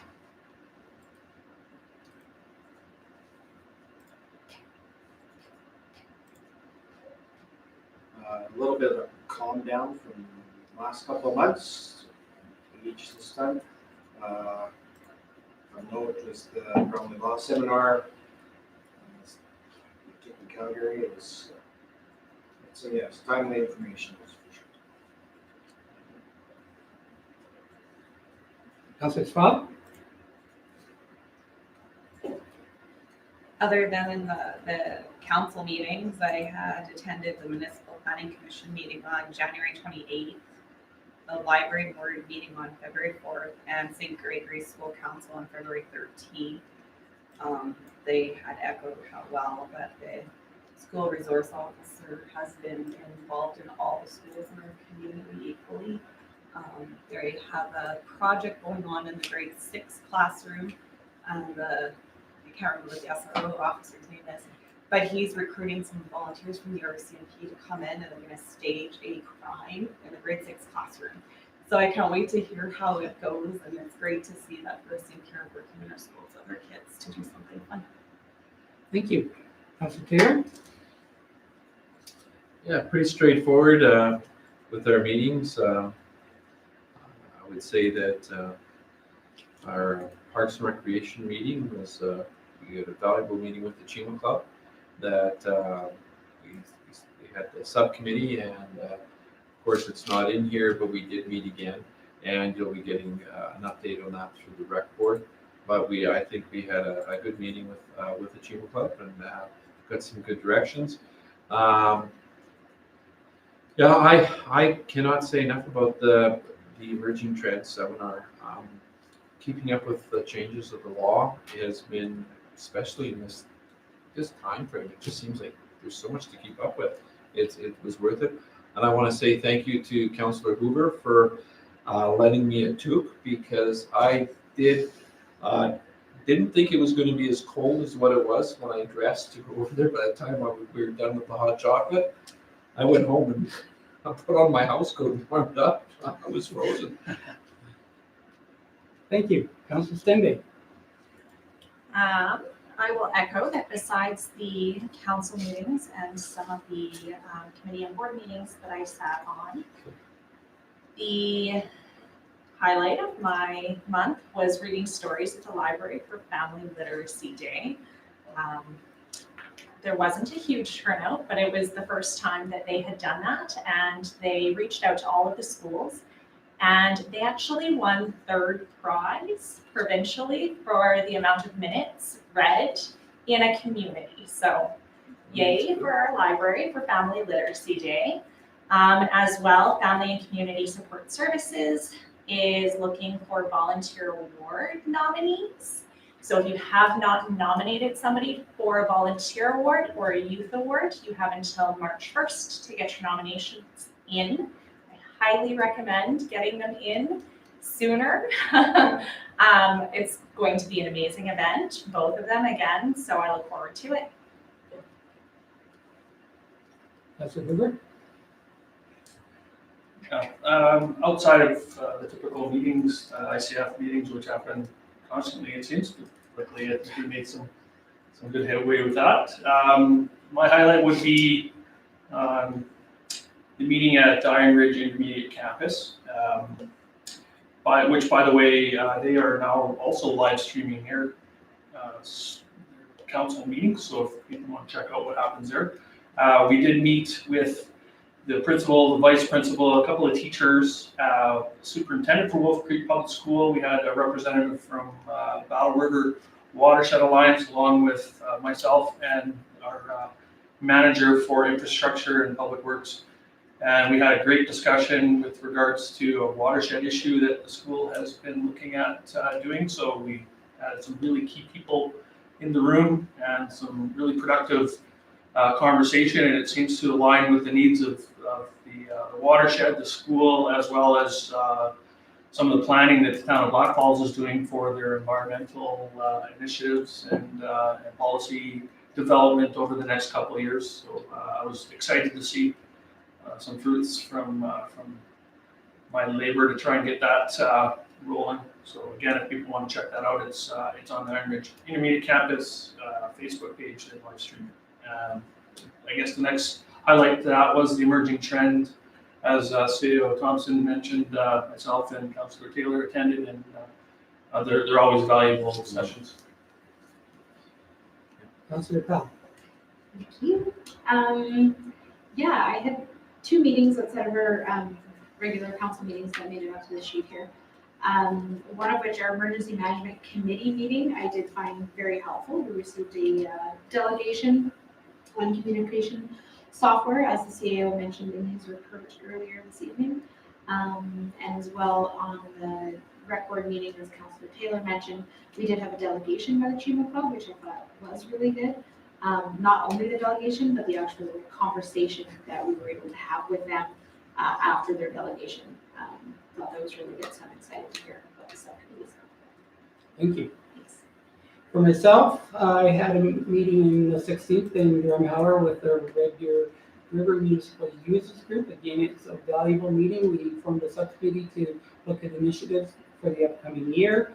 A little bit of a calm down from the last couple of months. Each this time. Of note was the Brownlee Law Seminar in Calgary. It was so yes, timely information. Councilor Schwab? Other than in the council meetings, I had attended the Municipal Planning Commission meeting on January 28th, the Library Board meeting on February 4th, and St. Gregory School Council on February 13th. They had echoed how well that the school resource officer has been involved in all the schools in our community equally. They have a project going on in the grade 6 classroom, and I can't remember what the SRO officer's name is, but he's recruiting some volunteers from the RCMP to come in, and they're going to stage a crime in the grade 6 classroom. So I can't wait to hear how it goes, and it's great to see that RCMP are working in our schools with our kids to do something fun. Thank you. Councilor Taylor? Yeah, pretty straightforward with our meetings. I would say that our Parks and Recreation meeting was we had a valuable meeting with the Chima Club that we had the subcommittee, and of course it's not in here, but we did meet again, and you'll be getting an update on that through the rec board. But I think we had a good meeting with the Chima Club and got some good directions. Yeah, I cannot say enough about the Emerging Trends seminar. Keeping up with the changes of the law has been, especially in this time frame, it just seems like there's so much to keep up with. It was worth it. And I want to say thank you to Councillor Hoover for letting me at Took, because I didn't think it was going to be as cold as what it was when I dressed to go over there. By the time we were done with the hot chocolate, I went home and I put on my house coat and warmed up. I was frozen. Thank you. Councilor Stenday? I I will echo that besides the council meetings and some of the committee and board meetings that I sat on, the highlight of my month was reading stories at the library for Family Literacy Day. There wasn't a huge turnout, but it was the first time that they had done that, and they reached out to all of the schools, and they actually won third prize provincially for the amount of minutes read in a community. So yay for our library for Family Literacy Day. As well, Family and Community Support Services is looking for volunteer award nominees. So if you have not nominated somebody for a volunteer award or a youth award, you have until March 1st to get your nominations in. I highly recommend getting them in sooner. It's going to be an amazing event, both of them again, so I look forward to it. Councilor Hoover? Outside of the typical meetings, ICF meetings, which happen constantly, it seems, but quickly, I think we made some good headway with that. My highlight would be the meeting at Iron Ridge Intermediate Campus, which, by the way, they are now also live streaming their council meetings, so if people want to check out what happens there. We did meet with the principal, the vice principal, a couple of teachers, superintendent for Wolf Creek Public School. We had a representative from Battle River Watershed Alliance, along with myself and our manager for infrastructure and public works. And we had a great discussion with regards to a watershed issue that the school has been looking at doing. So we had some really key people in the room and some really productive conversation, and it seems to align with the needs of the watershed, the school, as well as some of the planning that the town of Blackfalds is doing for their environmental initiatives and policy development over the next couple of years. So I was excited to see some fruits from my labor to try and get that rolling. So again, if people want to check that out, it's on the Iron Ridge Intermediate Campus Facebook page and live stream. I guess the next highlight to that was the emerging trend, as CEO Thompson mentioned. Myself and Councillor Taylor attended, and they're always valuable sessions. Councillor Powell? Thank you. Yeah, I had 2 meetings outside of our regular council meetings that made it up to the sheet here. One of which, our emergency management committee meeting, I did find very helpful. We received a delegation on communication software, as the CAO mentioned in his report earlier this evening. And as well on the rec board meeting, as Councillor Taylor mentioned, we did have a delegation by the Chima Club, which I thought was really good. Not only the delegation, but the actual conversation that we were able to have with them after their delegation. Thought that was really good, so I'm excited to hear about the subcommittees. Thank you. For myself, I had a meeting on the 16th in Drumheller with the Red Deer River Municipal Users Group. Again, it's a valuable meeting. We formed a subcommittee to look at initiatives for the upcoming year.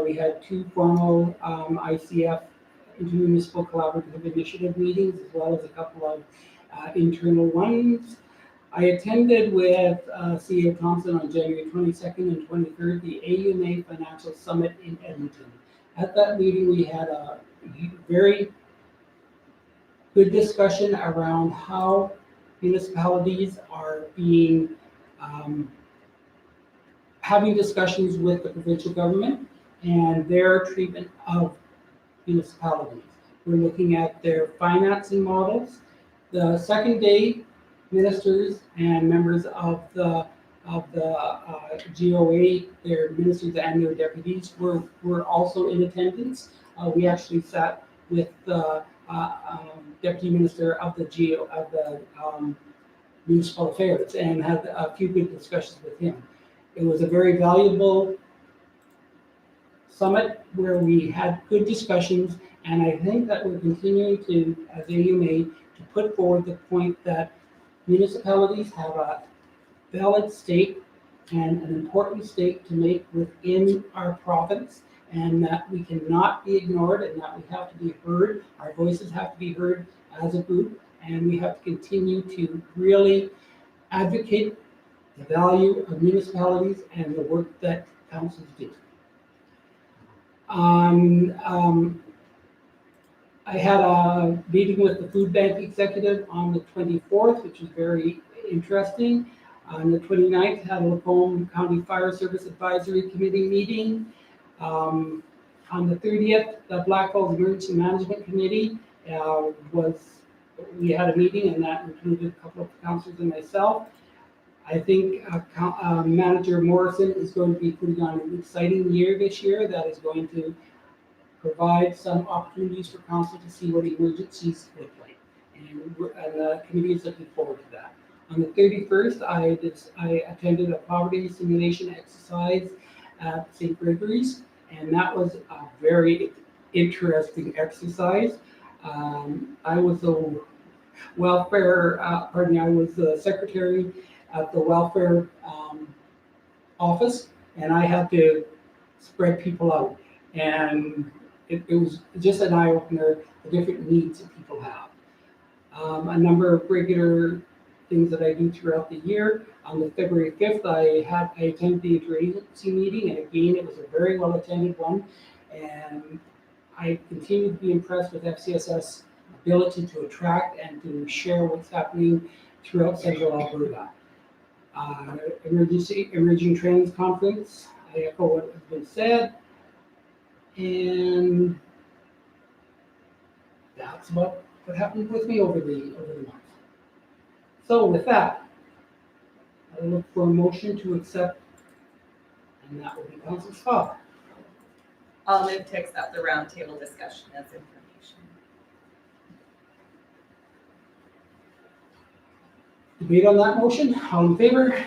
We had 2 formal ICF intermunicipal collaborative initiative meetings, as well as a couple of internal ones. I attended with CEO Thompson on January 22nd and 23rd, the AUMA Financial Summit in Edmonton. At that meeting, we had a very good discussion around how municipalities are being having discussions with the provincial government and their treatment of municipalities. We're looking at their financing models. The second day, ministers and members of the GOA, their ministers and their deputies were also in attendance. We actually sat with the deputy minister of the municipal affairs and had a few good discussions with him. It was a very valuable summit where we had good discussions, and I think that we're continuing to, as AUMA, to put forward the point that municipalities have a valid stake and an important stake to make within our province, and that we cannot be ignored and that we have to be heard. Our voices have to be heard as a group, and we have to continue to really advocate the value of municipalities and the work that councils do. I had a meeting with the food bank executive on the 24th, which was very interesting. On the 29th, had a Lacombe County Fire Service Advisory Committee meeting. On the 30th, the Blackfalds Emergency Management Committee we had a meeting, and that included a couple of councilors and myself. I think Manager Morrison is going to be putting on an exciting year this year that is going to provide some opportunities for council to see what emergencies look like. And the committee is looking forward to that. On the 31st, I attended a poverty simulation exercise at St. Gregory's, and that was a very interesting exercise. I was the secretary at the welfare office, and I had to spread people out. And it was just an eye-opener, the different needs that people have. A number of regular things that I do throughout the year. On the February 5th, I attended the interagency meeting, and again, it was a very well-attended one. And I continue to be impressed with FCSS' ability to attract and to share what's happening throughout Central Alberta. Emerging Trends Conference, I echo what has been said. And that's what happened with me over the month. So with that, I look for a motion to accept, and that will be Council's Father. I'll move to accept the roundtable discussion as information. Debate on that motion, all in favor?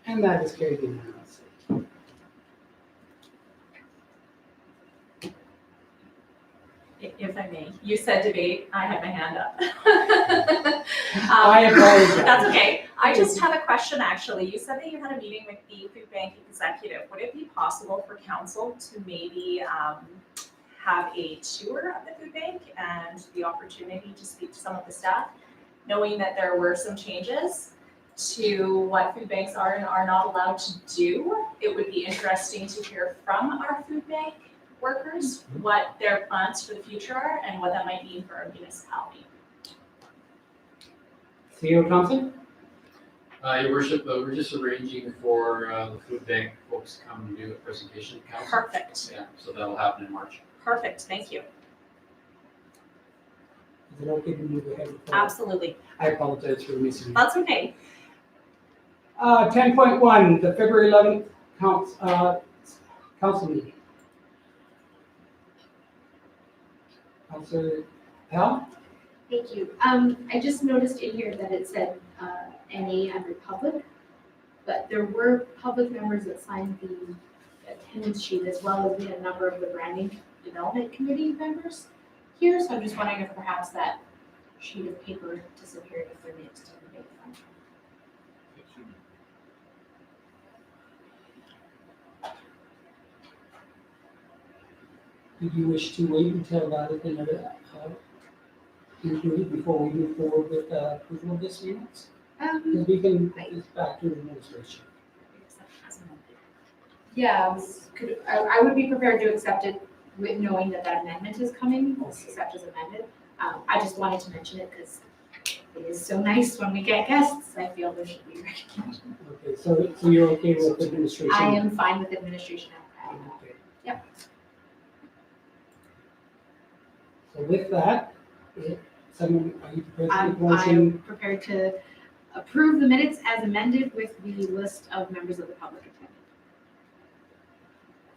And that is carried unanimously. If I may, you said debate, I had my hand up. I apologize. That's okay. I just had a question, actually. You said that you had a meeting with the food bank executive. Would it be possible for council to maybe have a tour of the food bank and the opportunity to speak to some of the staff, knowing that there were some changes to what food banks are and are not allowed to do? It would be interesting to hear from our food bank workers what their plans for the future are and what that might mean for our municipality. CEO Thompson? Your worship, we're just arranging for the food bank folks to come and do a presentation to council. Perfect. Yeah, so that'll happen in March. Perfect, thank you. Is it okay to move ahead? Absolutely. I apologize for missing. That's okay. 10.1, the February 11th council meeting. Councilor Pell? Thank you. I just noticed in here that it said NA and Republic, but there were public members that signed the attendance sheet, as well as we had a number of the branding development committee members here. So I'm just wondering if perhaps that sheet of paper disappeared if their names didn't make them. Did you wish to wait until that has been included before we move forward with approval of this unit? Because we can just back to administration. Yeah, I would be prepared to accept it with knowing that that amendment is coming, accept as amended. I just wanted to mention it because it is so nice when we get guests. I feel there should be recognition. Okay, so you're okay with administration? I am fine with administration. Okay. Yep. So with that, are you prepared to make a I'm motion? prepared to approve the minutes as amended with the list of members of the public attending.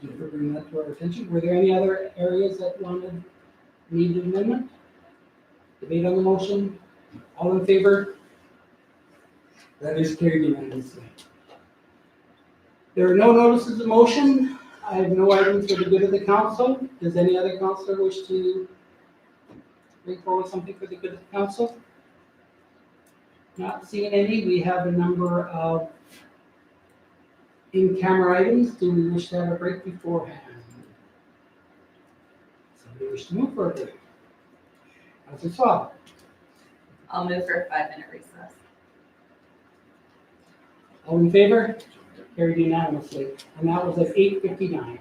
Did you bring that to our attention? Were there any other areas that needed amendment? Debate on the motion? All in favor? That is carried unanimously. There are no notices of motion. I have no items for the good of the council. Does any other councilor wish to bring forward something for the good of the council? Not seeing any. We have a number of in-camera items. Do we wish to have a break beforehand? Somebody wish to move further? Councilor Swab. I'll move for a 5-minute recess. All in favor? Carried unanimously. And that was at 8:59.